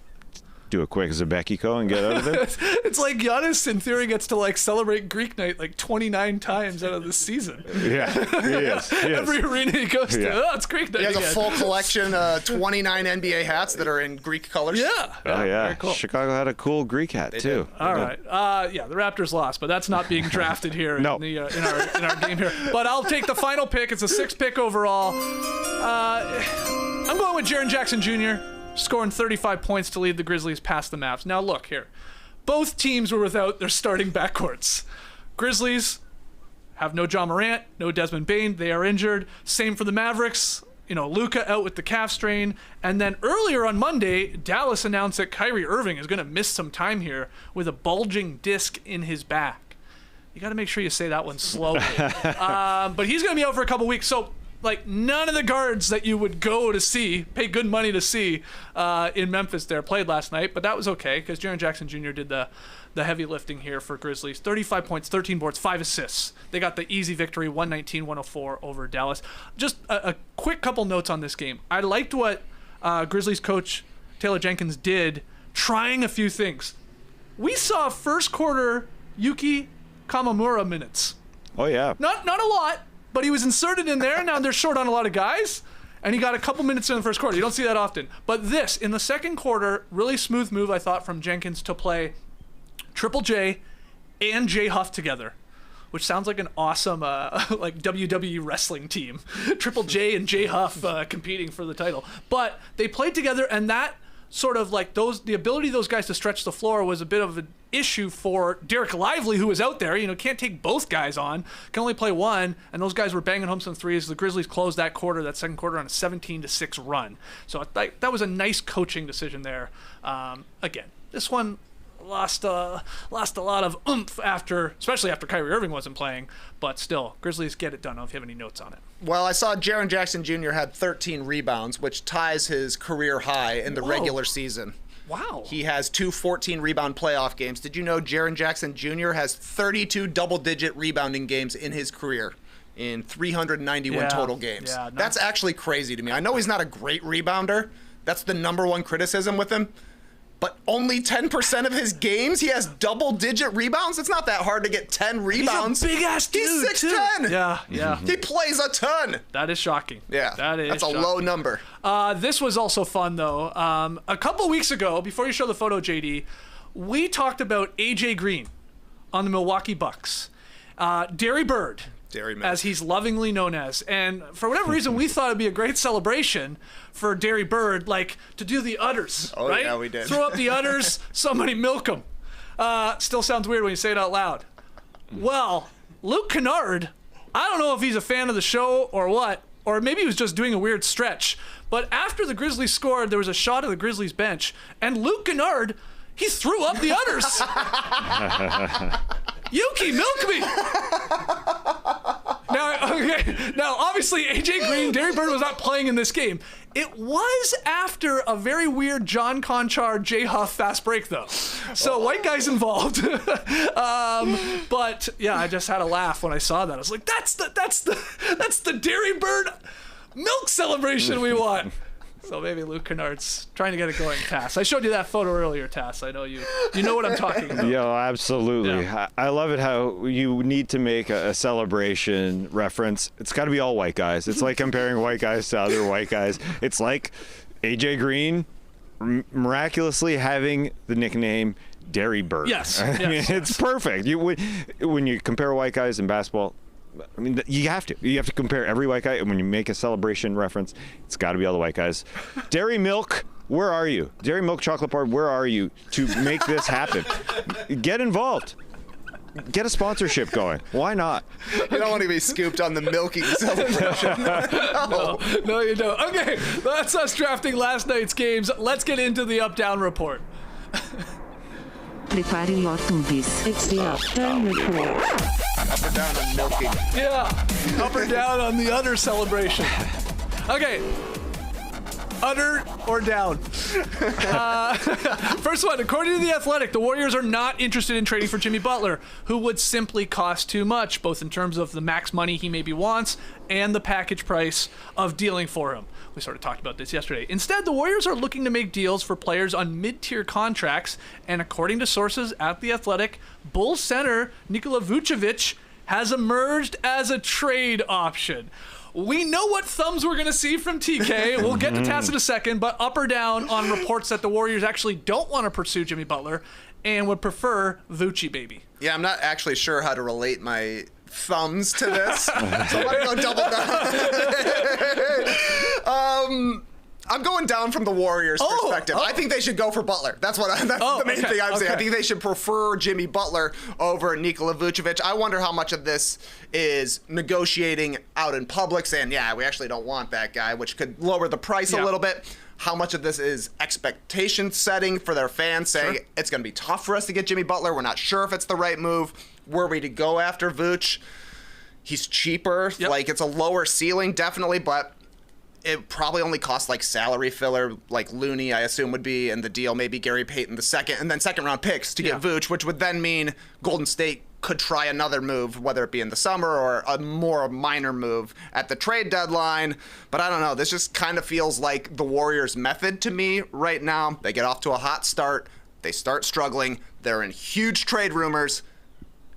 do a quick Zebekiko and get out of it. It's like Giannis, in theory, gets to like celebrate Greek night like 29 times out of the season. Yeah, he is. Every arena he goes to, it's Greek night. He has again. a full collection, 29 NBA hats that are in Greek colors. Yeah. Oh yeah. Very cool. Chicago had a cool Greek hat too. All right. Yeah, the Raptors lost, but that's not being drafted here No. in our game here. But I'll take the final pick. It's a 6th pick overall. I'm going with Jaren Jackson Jr. scoring 35 points to lead the Grizzlies past the Mavs. Now look here. Both teams were without their starting backcourts. Grizzlies have no John Morant, no Desmond Bane. They are injured. Same for the Mavericks. Luka out with the calf strain. And then earlier on Monday, Dallas announced that Kyrie Irving is going to miss some time here with a bulging disc in his back. You got to make sure you say that one slowly. But he's going to be out for a couple weeks. So, none of the guards that you would go to see, pay good money to see in Memphis there, played last night. But that was okay because Jaren Jackson Jr. did the heavy lifting here for Grizzlies. 35 points, 13 boards, 5 assists. They got the easy victory, 119-104 over Dallas. Just a quick couple notes on this game. I liked what Grizzlies coach Taylor Jenkins did, trying a few things. We saw first quarter Yuki Kamamura minutes. Oh yeah. Not a lot. But he was inserted in there. Now they're short on a lot of guys, and he got a couple minutes in the first quarter. You don't see that often. But this, in the second quarter, really smooth move, I thought, from Jenkins to play Triple J and J Huff together, which sounds like an awesome WWE wrestling team. Triple J and J Huff competing for the title. But they played together, and that sort of the ability of those guys to stretch the floor was a bit of an issue for Derrick Lively, who was out there. Can't take both guys on, can only play one, and those guys were banging home some threes. The Grizzlies closed that second quarter on a 17-6 run. So that was a nice coaching decision there. Again, this one lost a lot of oomph especially after Kyrie Irving wasn't playing, but still, Grizzlies get it done. I don't know if you have any notes on it. Well, I saw Jaren Jackson Jr. had 13 rebounds, which ties his career high in the regular season. Wow. He has 2 14-rebound playoff games. Did you know Jaren Jackson Jr. has 32 double-digit rebounding games in his career in 391 total games? Yeah, That's actually crazy to me. I know he's not a great rebounder. That's the number one criticism with him. But only 10% of his games, he has double-digit rebounds. It's not that hard to get 10 rebounds. He's a big-ass dude, He's 6'10". Yeah. He plays a ton. That is shocking. Yeah, that's shocking. a low number. This was also fun, though. A couple weeks ago, before you show the photo, JD, we talked about AJ Green on the Milwaukee Bucks. Derry Bird, as he's lovingly known as. And for whatever reason, we thought it'd be a great celebration for Derry Bird, to do the udders, right? Yeah, we did. Throw up the udders, somebody milk them. Still sounds weird when you say it out loud. Well, Luke Kennard, I don't know if he's a fan of the show or what, or maybe he was just doing a weird stretch. But after the Grizzlies scored, there was a shot of the Grizzlies bench, and Luke Kennard, he threw up the udders. Yuki, milk me. Now, obviously, AJ Green, Derrick Bird was not playing in this game. It was after a very weird John Conchar, J Huff fast break, though. So white guys involved. But yeah, I just had a laugh when I saw that. I was like, that's the Derrick Bird milk celebration we want. So maybe Luke Kennard's trying to get it going, Tass. I showed you that photo earlier, Tass. I know you know what I'm talking about. Yo, absolutely. Yeah. I love it how you need to make a celebration reference. It's got to be all white guys. It's like comparing white guys to other white guys. It's like AJ Green miraculously having the nickname Derry Bird. Yes. I mean, it's perfect. When you compare white guys in basketball, I mean, you have to. You have to compare every white guy. And when you make a celebration reference, it's got to be all the white guys. Dairy Milk, where are you? Dairy Milk Chocolate Bar, where are you to make this happen? Get involved. Get a sponsorship going. Why not? You don't want to be scooped on the milking celebration. No, you don't. Okay, that's us drafting last night's games. Let's get into the up-down report. Prepare your tubes. It's the up-down report. Up or down on milking. Yeah, up or down on the udder celebration. Okay. Udder or down? First one, according to The Athletic, the Warriors are not interested in trading for Jimmy Butler, who would simply cost too much, both in terms of the max money he maybe wants and the package price of dealing for him. We sort of talked about this yesterday. Instead, the Warriors are looking to make deals for players on mid-tier contracts, and according to sources at The Athletic, Bulls center Nikola Vucevic has emerged as a trade option. We know what thumbs we're going to see from TK. We'll get to Tass in a second, but up or down on reports that the Warriors actually don't want to pursue Jimmy Butler and would prefer Vucci, baby. Yeah, I'm not actually sure how to relate my thumbs to this, so I'm going to go double down. I'm going down from the Warriors' perspective. I think they should go for Butler. That's the main thing I'm saying. I think they should prefer Jimmy Butler over Nikola Vucevic. I wonder how much of this is negotiating out in public, saying, yeah, we actually don't want that guy, which could lower the price a little bit. How much of this is expectation setting for their fans, saying it's going to be tough for us to get Jimmy Butler. We're not sure if it's the right move. Were we to go after Vooch? He's cheaper. Like, it's a lower ceiling, definitely, but it probably only costs like salary filler, like Looney, I assume, would be in the deal, maybe Gary Payton the second, and then second round picks to get Vooch, which would then mean Golden State could try another move, whether it be in the summer or a more minor move at the trade deadline. But I don't know. This just kind of feels like the Warriors' method to me right now. They get off to a hot start. They start struggling. They're in huge trade rumors.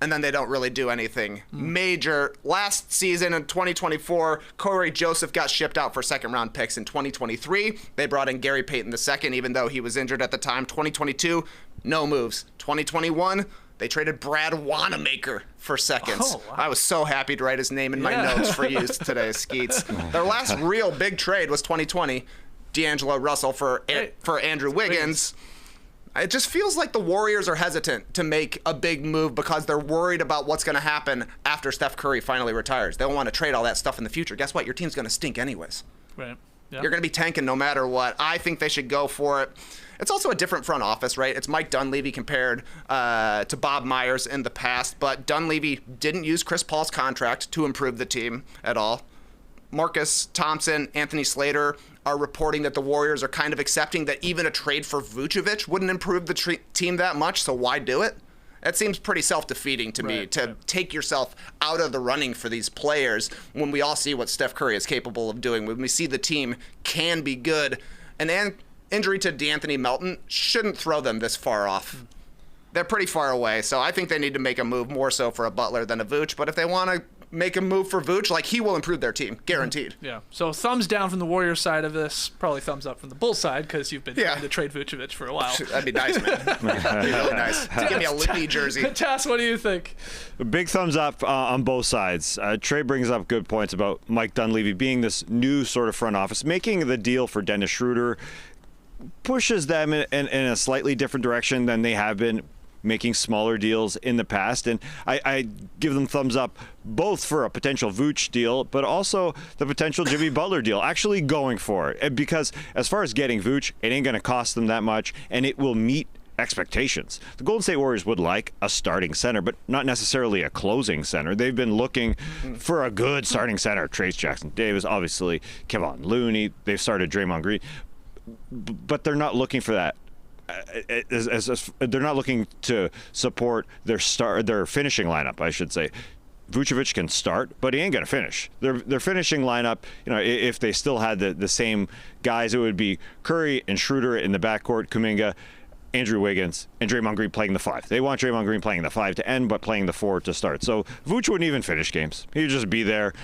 And then they don't really do anything major. Last season in 2024, Corey Joseph got shipped out for second-round picks. In 2023, they brought in Gary Payton II, even though he was injured at the time. 2022, no moves. 2021, they traded Brad Wanamaker for seconds. Oh, wow. I was so happy to write his name in my notes for use today, Skeets. Their last real big trade was 2020, D'Angelo Russell for Andrew Wiggins. It just feels like the Warriors are hesitant to make a big move because they're worried about what's going to happen after Steph Curry finally retires. They don't want to trade all that stuff in the future. Guess what? Your team's going to stink anyways. Right. Yeah. You're going to be tanking no matter what. I think they should go for it. It's also a different front office, right? It's Mike Dunleavy compared to Bob Myers in the past, but Dunleavy didn't use Chris Paul's contract to improve the team at all. Marcus Thompson, Anthony Slater are reporting that the Warriors are kind of accepting that even a trade for Vucevic wouldn't improve the team that much, so why do it? It seems pretty self-defeating to me to take yourself out of the running for these players when we all see what Steph Curry is capable of doing, when we see the team can be good. And injury to DeAnthony Melton shouldn't throw them this far off. They're pretty far away, so I think they need to make a move more so for a Butler than a Vooch, but if they want to make a move for Vooch, like, he will improve their team, guaranteed. Yeah. So thumbs down from the Warriors side of this, probably thumbs up from the Bulls side because you've been trying to trade Vucevic for a while. That'd be nice, man. That'd be really nice. Give me a Looney jersey. Tass, what do you think? Big thumbs up on both sides. Trey brings up good points about Mike Dunleavy being this new sort of front office. Making the deal for Dennis Schroeder pushes them in a slightly different direction than they have been making smaller deals in the past. And I give them thumbs up both for a potential Vooch deal, but also the potential Jimmy Butler deal, actually going for it. Because as far as getting Vooch, it ain't going to cost them that much, and it will meet expectations. The Golden State Warriors would like a starting center, but not necessarily a closing center. They've been looking for a good starting center. Trace Jackson Davis, obviously, Kevon Looney. They've started Draymond Green. But they're not looking for that. They're not looking to support their finishing lineup, I should say. Vucevic can start, but he ain't going to finish. Their finishing lineup, if they still had the same guys, it would be Curry and Schroeder in the backcourt, Kuminga. Andrew Wiggins and Draymond Green playing the 5. They want Draymond Green playing the 5 to end, but playing the 4 to start. So Vooch wouldn't even finish games. He would just be there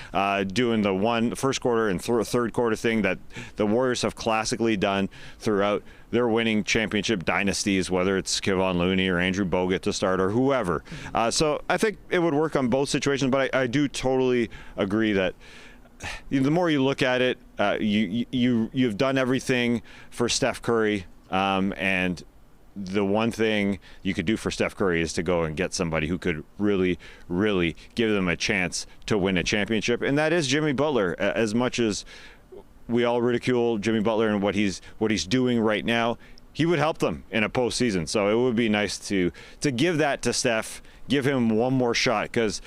doing the first quarter and third quarter thing that the Warriors have classically done throughout their winning championship dynasties, whether it's Kevon Looney or Andrew Bogut to start or whoever. So I think it would work on both situations, but I do totally agree that the more you look at it, you've done everything for Steph Curry, and the one thing you could do for Steph Curry is to go and get somebody who could really, really give them a chance to win a championship, and that is Jimmy Butler. As much as we all ridicule Jimmy Butler and what he's doing right now, he would help them in a postseason. So it would be nice to give that to Steph, give him one more shot, because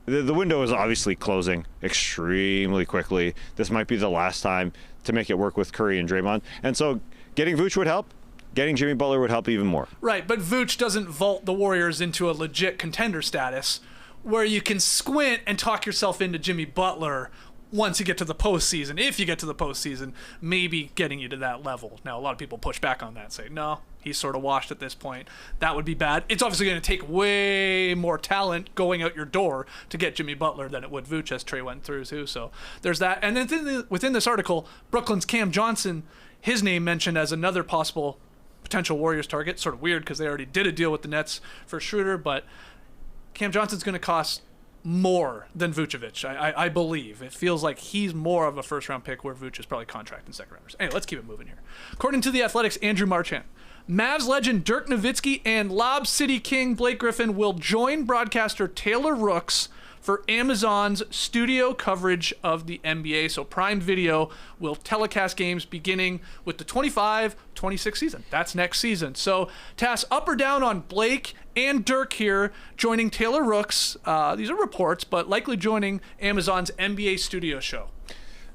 the window is obviously closing extremely quickly. This might be the last time to make it work with Curry and Draymond, and so getting Vooch would help. Getting Jimmy Butler would help even more. Right, but Vooch doesn't vault the Warriors into a legit contender status where you can squint and talk yourself into Jimmy Butler once you get to the postseason. If you get to the postseason, maybe getting you to that level. Now, a lot of people push back on that and say, no, he's sort of washed at this point. That would be bad. It's obviously going to take way more talent going out your door to get Jimmy Butler than it would Vooch, as Trey went through too. So there's that. And then within this article, Brooklyn's Cam Johnson, his name mentioned as another possible potential Warriors target. Sort of weird because they already did a deal with the Nets for Schroeder, but Cam Johnson's going to cost more than Vucevic, I believe. It feels like he's more of a first-round pick, where Vooch is probably contract and second-rounders. Anyway, let's keep it moving here. According to The Athletic's Andrew Marchand, Mavs legend Dirk Nowitzki and Lob City King Blake Griffin will join broadcaster Taylor Rooks for Amazon's studio coverage of the NBA. So Prime Video will telecast games beginning with the 25-26 season. That's next season. So Tass, up or down on Blake and Dirk here joining Taylor Rooks? These are reports, but likely joining Amazon's NBA studio show.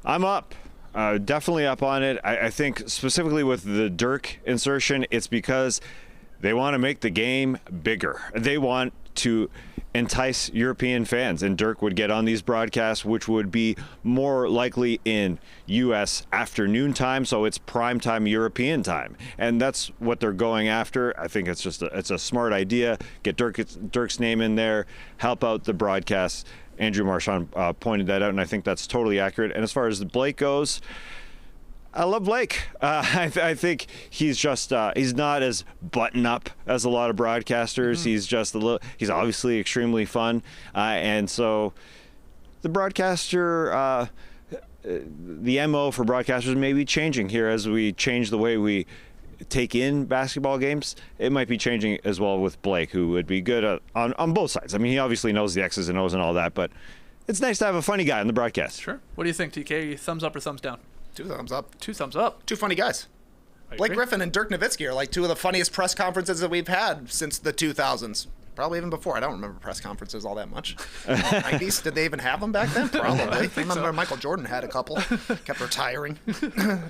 I'm up. Definitely up on it. I think specifically with the Dirk insertion, it's because they want to make the game bigger. They want to entice European fans, and Dirk would get on these broadcasts, which would be more likely in U.S. afternoon time, so it's prime time European time, and that's what they're going after. I think it's a smart idea. Get Dirk's name in there, help out the broadcasts. Andrew Marchand pointed that out, and I think that's totally accurate. And as far as Blake goes, I love Blake. I think he's just he's not as button up as a lot of broadcasters. Mm-hmm. He's obviously extremely fun, and so the broadcaster, the MO for broadcasters may be changing here as we change the way we take in basketball games. It might be changing as well with Blake, who would be good on both sides. I mean, he obviously knows the X's and O's and all that, but it's nice to have a funny guy on the broadcast. Sure. What do you think, TK? Thumbs up or thumbs down? 2 thumbs up. 2 thumbs up. 2 funny guys. Blake Griffin and Dirk Nowitzki are like 2 of the funniest press conferences that we've had since the 2000s. Probably even before. I don't remember press conferences all that much. 90s, did they even have them back then? Probably. I remember Michael Jordan had a couple. Kept retiring.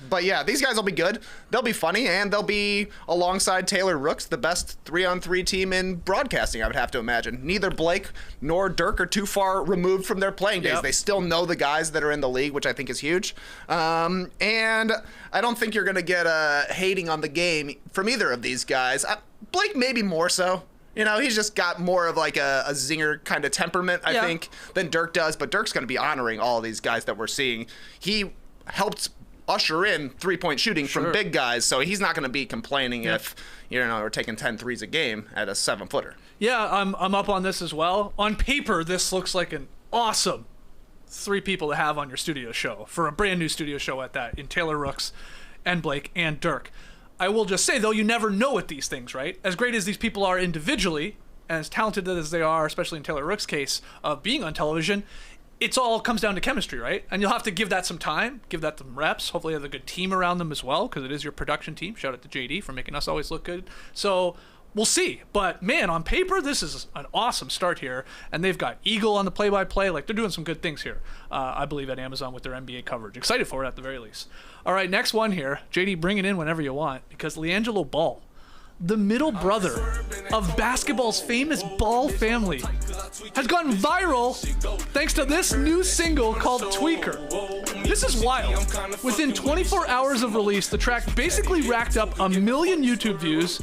But yeah, these guys will be good. They'll be funny, and they'll be alongside Taylor Rooks, the best 3-on-3 team in broadcasting, I would have to imagine. Neither Blake nor Dirk are too far removed from their playing days. Yep. They still know the guys that are in the league, which I think is huge. And I don't think you're going to get hating on the game from either of these guys. Blake maybe more so. You know, he's just got more of like a zinger kind of temperament, I think, than Dirk does. But Dirk's going to be honoring all of these guys that we're seeing. He helped usher in three-point shooting from big guys, so he's not going to be complaining if, you know, we're taking 10 threes a game at a 7-footer. Yeah, I'm up on this as well. On paper, this looks like an awesome 3 people to have on your studio show, for a brand new studio show at that, in Taylor Rooks and Blake and Dirk. I will just say, though, you never know with these things, right? As great as these people are individually, and as talented as they are, especially in Taylor Rooks' case, of being on television, it's all comes down to chemistry, right? And you'll have to give that some time, give that some reps. Hopefully you have a good team around them as well, because it is your production team. Shout out to JD for making us always look good. So we'll see. But, man, on paper, this is an awesome start here. And they've got Eagle on the play-by-play. Like, they're doing some good things here, I believe, at Amazon with their NBA coverage. Excited for it at the very least. All right, next one here. JD, bring it in whenever you want, because LiAngelo Ball, the middle brother of basketball's famous Ball family, has gone viral thanks to this new single called Tweaker. This is wild. Within 24 hours of release, the track basically racked up 1 million YouTube views.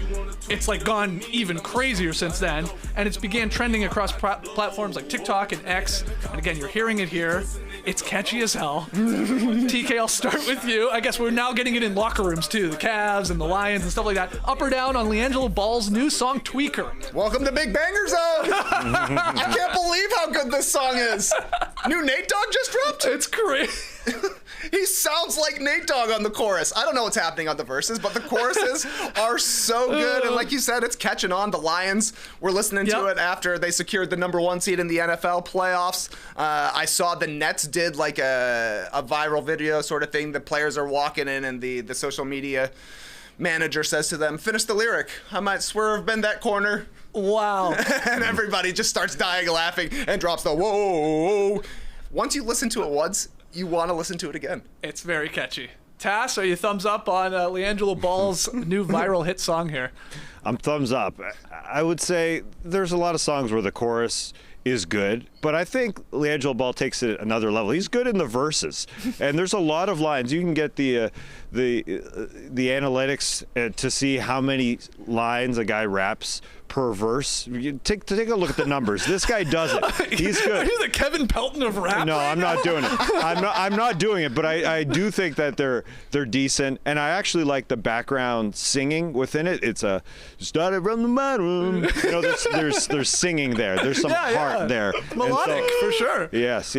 It's like gone even crazier since then, and it's began trending across platforms like TikTok and X. And again, you're hearing it here. It's catchy as hell. TK, I'll start with you. I guess we're now getting it in locker rooms too. The Cavs and the Lions and stuff like that. Up or down on LiAngelo Ball's new song, Tweaker? Welcome to Big Banger Zone. I can't believe how good this song is. New Nate Dogg just dropped? It's great. He sounds like Nate Dogg on the chorus. I don't know what's happening on the verses, but the choruses are so good. And like you said, it's catching on. The Lions were listening to it after they secured the #1 seed in the NFL playoffs. I saw the Nets did like a viral video sort of thing. The players are walking in and the social media manager says to them, finish the lyric. I might swerve, bend that corner. Wow. And everybody just starts dying laughing and drops the whoa. Once you listen to it once, you want to listen to it again. It's very catchy. Tass, are you thumbs up on LiAngelo Ball's new viral hit song here? I'm thumbs up. I would say there's a lot of songs where the chorus is good, but I think LiAngelo Ball takes it another level. He's good in the verses, and there's a lot of lines. You can get the analytics to see how many lines a guy raps per verse. Take a look at the numbers. This guy does it. He's good. Are you the Kevin Pelton of rap? No, right I'm not doing it. I'm not doing it. But I do think that they're decent, and I actually like the background singing within it. It's a started from the bottom. You know, there's singing there. There's some heart there. Melodic for sure. Yes.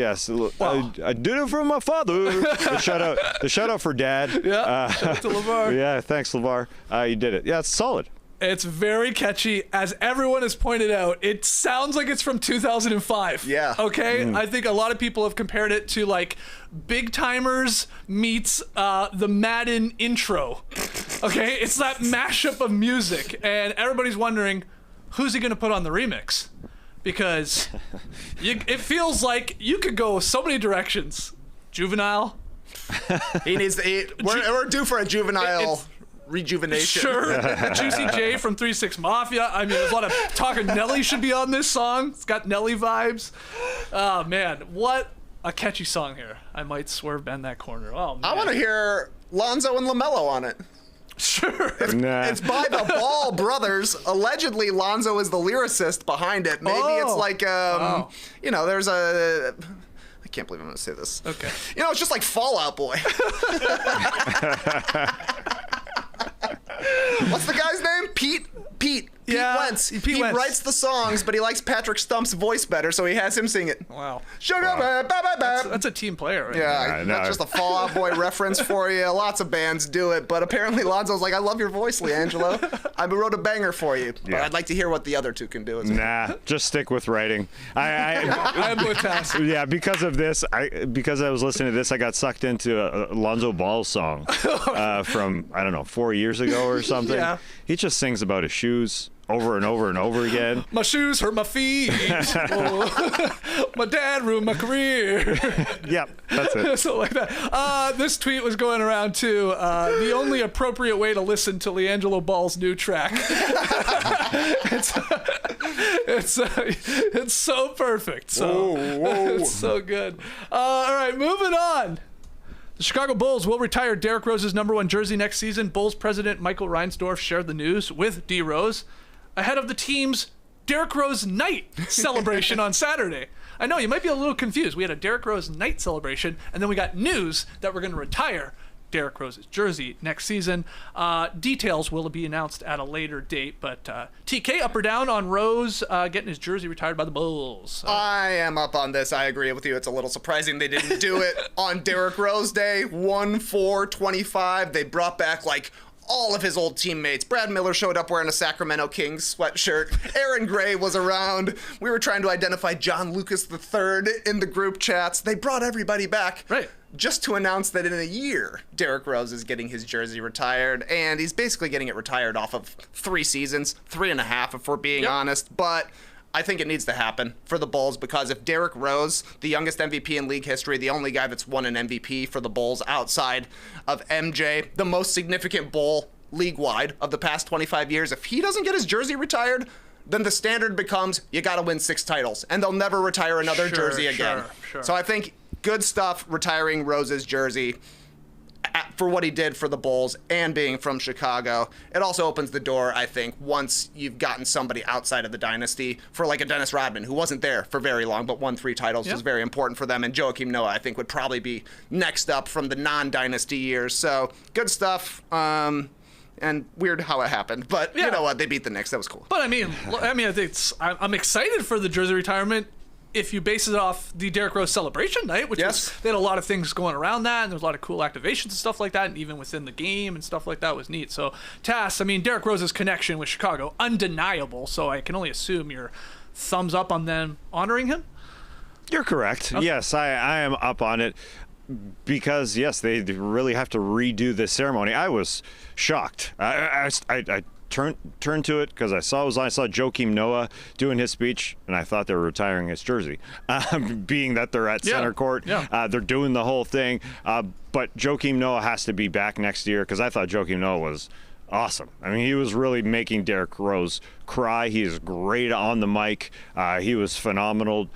Wow. I did it for my father. The shout out for Dad. Yeah. Shout out to LeVar. Yeah. Thanks, LeVar. You did it. Yeah, it's solid. It's very catchy. As everyone has pointed out, it sounds like it's from 2005. Yeah. Okay? I think a lot of people have compared it to like Big Timers meets the Madden intro. Okay? It's that mashup of music. And everybody's wondering, who's he going to put on the remix? Because it feels like you could go so many directions. Juvenile. We're due for a Juvenile rejuvenation. Sure. Juicy J from 3 6 Mafia. I mean, there's a lot of talk of Nelly should be on this song. It's got Nelly vibes. Oh, man. What a catchy song here. I might swerve bend that corner. Oh, man. I want to hear Lonzo and LaMelo on it. Sure. It's by the Ball brothers. Allegedly, Lonzo is the lyricist behind it. Maybe it's like, there's a... I can't believe I'm going to say this. Okay. It's just like Fall Out Boy. What's the guy's name? Pete Wentz. Pete Wentz. Writes the songs, but he likes Patrick Stump's voice better, so he has him sing it. Wow. That's a team player, right? Yeah, that's just a Fall Out Boy reference for you. Lots of bands do it, but apparently Lonzo's like, I love your voice, LiAngelo. I wrote a banger for you, but I'd like to hear what the other two can do as well. Nah, just stick with writing. I am with Tass. Yeah, because of this, because I was listening to this, I got sucked into a Lonzo Ball song from, I don't know, 4 years ago or something. Yeah. He just sings about his shoes over and over and over again. My shoes hurt my feet. My dad ruined my career. Yep, that's it. So like that. This tweet was going around too. The only appropriate way to listen to LiAngelo Ball's new track. It's so perfect. So it's so good. All right, moving on. The Chicago Bulls will retire Derrick Rose's #1 jersey next season. Bulls president Michael Reinsdorf shared the news with D-Rose ahead of the team's Derrick Rose Night celebration on Saturday. I know, you might be a little confused. We had a Derrick Rose Night celebration, and then we got news that we're going to retire Derrick Rose's jersey next season. Details will be announced at a later date, but TK, up or down on Rose getting his jersey retired by the Bulls? I am up on this. I agree with you. It's a little surprising they didn't do it on Derrick Rose Day. 1/4/25. They brought back like all of his old teammates. Brad Miller showed up wearing a Sacramento Kings sweatshirt. Aaron Gray was around. We were trying to identify John Lucas III in the group chats. They brought everybody back. Right. Just to announce that in a year, Derrick Rose is getting his jersey retired, and he's basically getting it retired off of 3 seasons, 3.5 if we're being honest, but I think it needs to happen for the Bulls because if Derrick Rose, the youngest MVP in league history, the only guy that's won an MVP for the Bulls outside of MJ, the most significant Bull league-wide of the past 25 years, if he doesn't get his jersey retired, then the standard becomes you got to win 6 titles, and they'll never retire another jersey again. Sure. So I think good stuff retiring Rose's jersey for what he did for the Bulls and being from Chicago. It also opens the door, I think, once you've gotten somebody outside of the dynasty, for like a Dennis Rodman, who wasn't there for very long but won 3 titles, was very important for them. And Joakim Noah, I think, would probably be next up from the non-dynasty years. So good stuff. And weird how it happened, but you know what? They beat the Knicks. That was cool. But I mean, I think I'm excited for the jersey retirement if you base it off the Derrick Rose celebration night, which was, they had a lot of things going around that, and there was a lot of cool activations and stuff like that, and even within the game and stuff like that was neat. So, Tass, I mean, Derrick Rose's connection with Chicago, undeniable, so I can only assume you're thumbs up on them honoring him? You're correct. Okay. Yes, I am up on it. Because, yes, they really have to redo this ceremony. I was shocked. I turned to it because I saw Joakim Noah doing his speech, and I thought they were retiring his jersey. Being that they're at center court, they're doing the whole thing. But Joakim Noah has to be back next year because I thought Joakim Noah was awesome. I mean, he was really making Derrick Rose cry. He is great on the mic. He was phenomenal.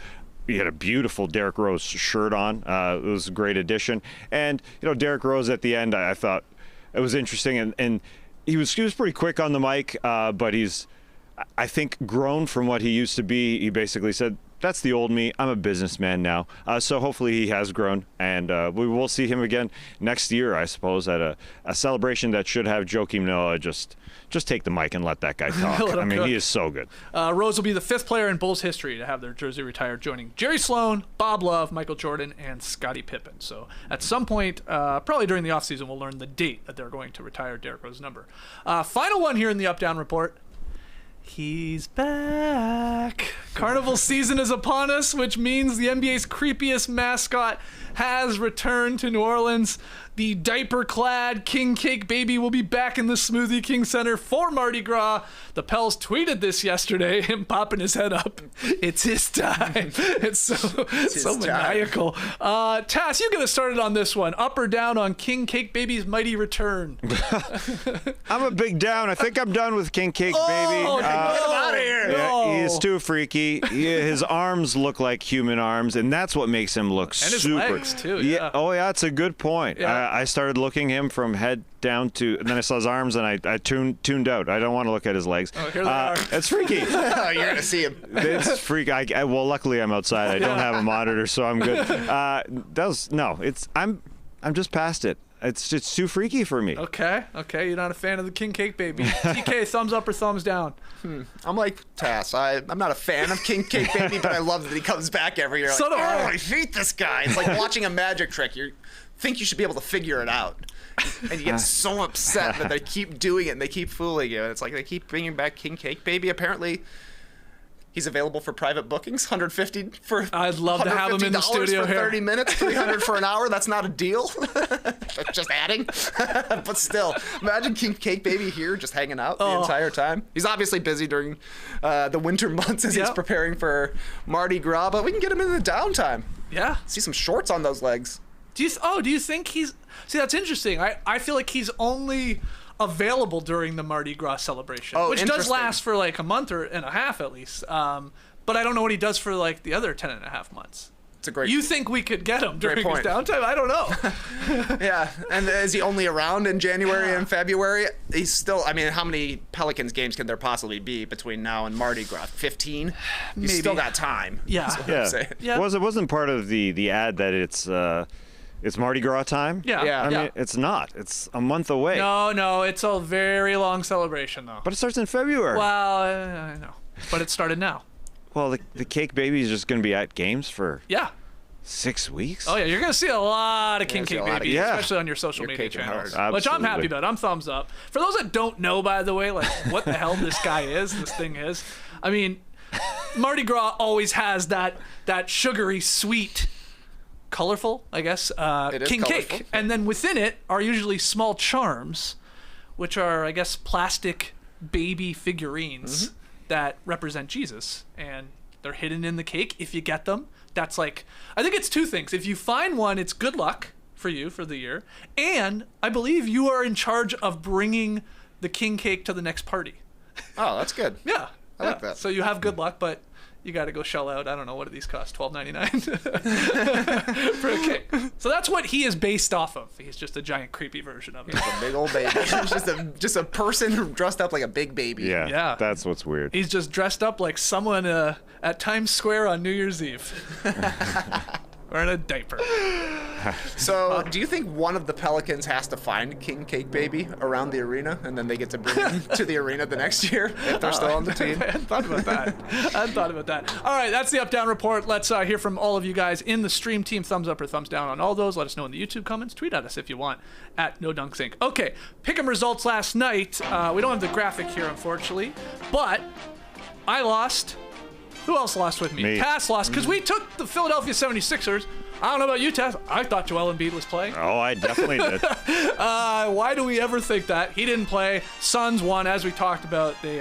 He had a beautiful Derrick Rose shirt on. It was a great addition. And, Derrick Rose at the end, I thought it was interesting. And he was pretty quick on the mic, but he's, I think, grown from what he used to be. He basically said, that's the old me. I'm a businessman now. So hopefully he has grown. And we will see him again next year, I suppose, at a celebration that should have Joakim Noah just take the mic and let that guy talk. I mean, he is so good. Rose will be the 5th player in Bulls history to have their jersey retired, joining Jerry Sloan, Bob Love, Michael Jordan, and Scottie Pippen. So at some point, probably during the offseason, we'll learn the date that they're going to retire Derrick Rose's number. Final one here in the Up-Down Report. He's back. Carnival season is upon us, which means the NBA's creepiest mascot has returned to New Orleans. The diaper-clad King Cake Baby will be back in the Smoothie King Center for Mardi Gras. The Pels tweeted this yesterday, him popping his head up. It's his time. It's so maniacal. Tass, you get us started on this one. Up or down on King Cake Baby's mighty return? I'm a big down. I think I'm done with King Cake Baby. Get him out of here. Yeah, he is too freaky. His arms look like human arms, and that's what makes him look and his super. legs too. Yeah. Oh yeah, that's a good point. Yeah. I started looking him from head down to, and then I saw his arms, and I tuned out. I don't want to look at his legs. Oh, here they are. It's freaky. Oh, you're gonna see him. It's freaky. Well, luckily I'm outside. I don't have a monitor, so I'm good. I'm just past it. It's just too freaky for me. Okay. You're not a fan of the King Cake Baby. TK, thumbs up or thumbs down? I'm like Tass. I'm not a fan of King Cake Baby, but I love that he comes back every year. So do I. I hate this guy. It's like watching a magic trick. You think you should be able to figure it out, and you get so upset that they keep doing it and they keep fooling you. And it's like they keep bringing back King Cake Baby. Apparently, he's available for private bookings. $150 for. I'd love to have him in the studio for here. 30 minutes, $300 for an hour. That's not a deal. Just adding, but still, imagine King Cake Baby here just hanging out the entire time. He's obviously busy during the winter months as he's preparing for Mardi Gras, but we can get him in the downtime. Yeah. See some shorts on those legs. Do you think he's? See, that's interesting. I feel like he's only available during the Mardi Gras celebration, which does last for like a month and a half at least. But I don't know what he does for like the other 10 and a half months. It's a great. You think we could get him during his downtime? I don't know. Yeah, and is he only around in January and February? He's still. I mean, how many Pelicans games can there possibly be between now and Mardi Gras? 15. He's still got time. Yeah. Yeah. It wasn't part of the ad that it's Mardi Gras time? Yeah. I mean, it's not. It's a month away. No, it's a very long celebration, though. But it starts in February. Well, I know. But it started now. Well, the Cake Baby is just going to be at games for 6 weeks? Oh, yeah. You're going to see a lot of King Cake Baby, especially on your social media channels. Which I'm happy about. I'm thumbs up. For those that don't know, by the way, like what the hell this thing is. I mean, Mardi Gras always has that sugary, sweet, colorful, I guess, king cake. And then within it are usually small charms, which are, I guess, plastic baby figurines that represent Jesus. And they're hidden in the cake if you get them. That's like, I think it's 2 things. If you find one, it's good luck for you for the year. And I believe you are in charge of bringing the king cake to the next party. Oh, that's good. Yeah. I like that. So you have good luck, but you got to go shell out. I don't know, what do these cost? $12.99 for a cake. So that's what he is based off of. He's just a giant creepy version of it. He's a big old baby. just a person dressed up like a big baby. Yeah. That's what's weird. He's just dressed up like someone at Times Square on New Year's Eve. Wearing a diaper. So, do you think one of the Pelicans has to find King Cake Baby around the arena, and then they get to bring him to the arena the next year if they're still on the team? I hadn't thought about that. All right, that's the Up-Down Report. Let's hear from all of you guys in the stream team. Thumbs up or thumbs down on all those. Let us know in the YouTube comments. Tweet at us if you want, at No Dunks Inc. Okay, pick'em results last night. We don't have the graphic here, unfortunately, but I lost. Who else lost with me? Tass lost, because we took the Philadelphia 76ers. I don't know about you, Tass. I thought Joel Embiid was playing. Oh, I definitely did. Why do we ever think that? He didn't play. Suns won, as we talked about. They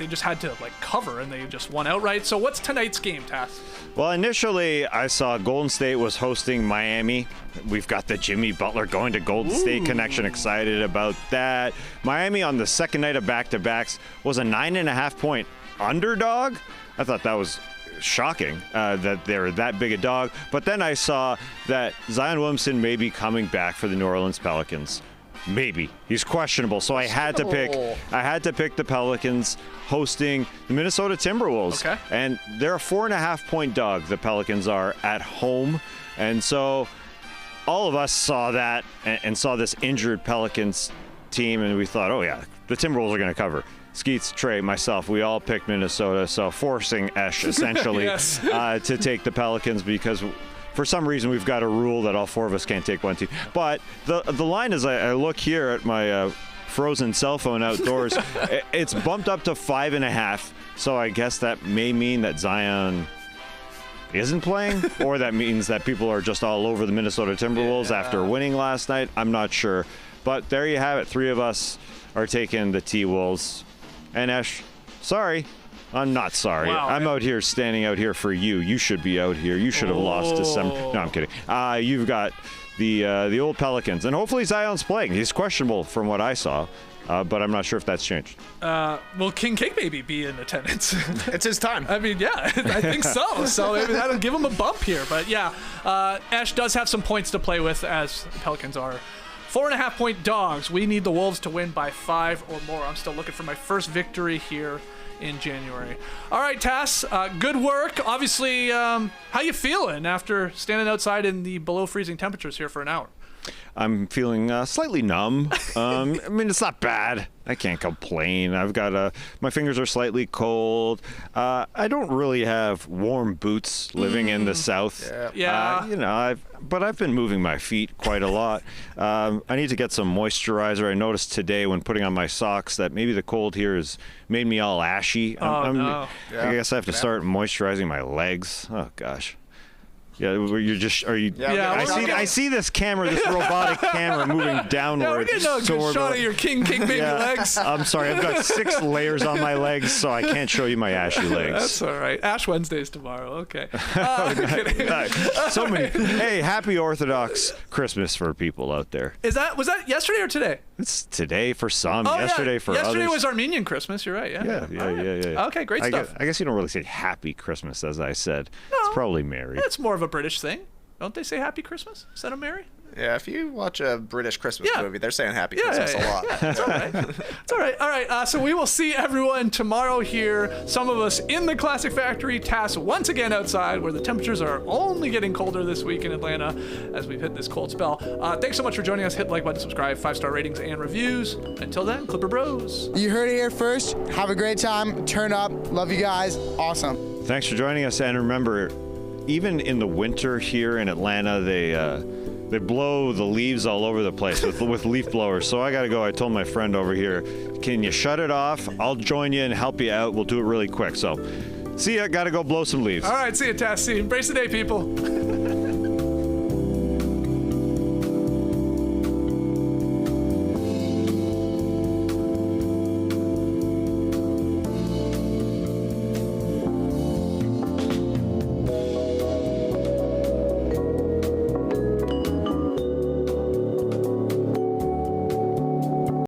just had to cover, and they just won outright. So what's tonight's game, Tass? Well, initially, I saw Golden State was hosting Miami. We've got the Jimmy Butler going to Golden State connection. Excited about that. Miami on the second night of back-to-backs was a 9.5-point underdog. I thought that was shocking that they're that big a dog. But then I saw that Zion Williamson may be coming back for the New Orleans Pelicans. Maybe. He's questionable. So I had to pick the Pelicans hosting the Minnesota Timberwolves. Okay. And they're a 4.5-point dog, the Pelicans are, at home. And so all of us saw that and saw this injured Pelicans team, and we thought, oh yeah, the Timberwolves are going to cover. Skeets, Trey, myself, we all picked Minnesota, so forcing Esh essentially Yes. to take the Pelicans, because for some reason we've got a rule that all four of us can't take one team. But the line, as I look here at my frozen cell phone outdoors, it's bumped up to 5.5. So I guess that may mean that Zion isn't playing, or that means that people are just all over the Minnesota Timberwolves after winning last night. I'm not sure. But there you have it. Three of us are taking the T-Wolves. And Ash, sorry, I'm not sorry. Wow, I'm out here, standing out here for you. You should be out here. You should have lost to some. No, I'm kidding. You've got the old Pelicans, and hopefully Zion's playing. He's questionable from what I saw, but I'm not sure if that's changed. Will King Cake Baby be in attendance? It's his time. I mean, yeah, I think so. So maybe that'll give him a bump here. But yeah, Ash does have some points to play with, as the Pelicans are 4.5-point dogs. We need the Wolves to win by 5 or more. I'm still looking for my first victory here in January. All right, Tass, good work. Obviously, how you feeling after standing outside in the below freezing temperatures here for an hour? I'm feeling slightly numb. I mean, it's not bad. I can't complain. I've got my fingers are slightly cold. I don't really have warm boots living in the South. Yeah. But I've been moving my feet quite a lot. I need to get some moisturizer. I noticed today when putting on my socks that maybe the cold here has made me all ashy. No. I guess I have to start moisturizing my legs. Oh gosh. Yeah, are you? Yeah, I see this camera, this robotic camera moving downward. Yeah, we're getting a good shot of your King Baby legs. I'm sorry, I've got 6 layers on my legs, so I can't show you my ashy legs. That's all right. Ash Wednesday's tomorrow. Okay. So many. Hey, happy Orthodox Christmas for people out there. Was that yesterday or today? It's today for some, Oh, yesterday for others. Yesterday was Armenian Christmas. You're right. Yeah. Yeah. Okay, great stuff. I guess you don't really say Happy Christmas, as I said. No. It's probably Merry. That's more of a British thing. Don't they say Happy Christmas instead of Merry? Yeah, if you watch a British Christmas movie, they're saying Happy Christmas a lot. Yeah, it's all right. It's all right. All right, so we will see everyone tomorrow here. Some of us in the Classic Factory, Tass once again outside, where the temperatures are only getting colder this week in Atlanta as we've hit this cold spell. Thanks so much for joining us. Hit the like button, subscribe, 5-star ratings and reviews. Until then, Clipper Bros. You heard it here first. Have a great time. Turn up. Love you guys. Awesome. Thanks for joining us, and remember, even in the winter here in Atlanta, they blow the leaves all over the place with leaf blowers. So I got to go. I told my friend over here, can you shut it off? I'll join you and help you out. We'll do it really quick. So see ya. Got to go blow some leaves. All right, see you, Tass. Embrace the day, people.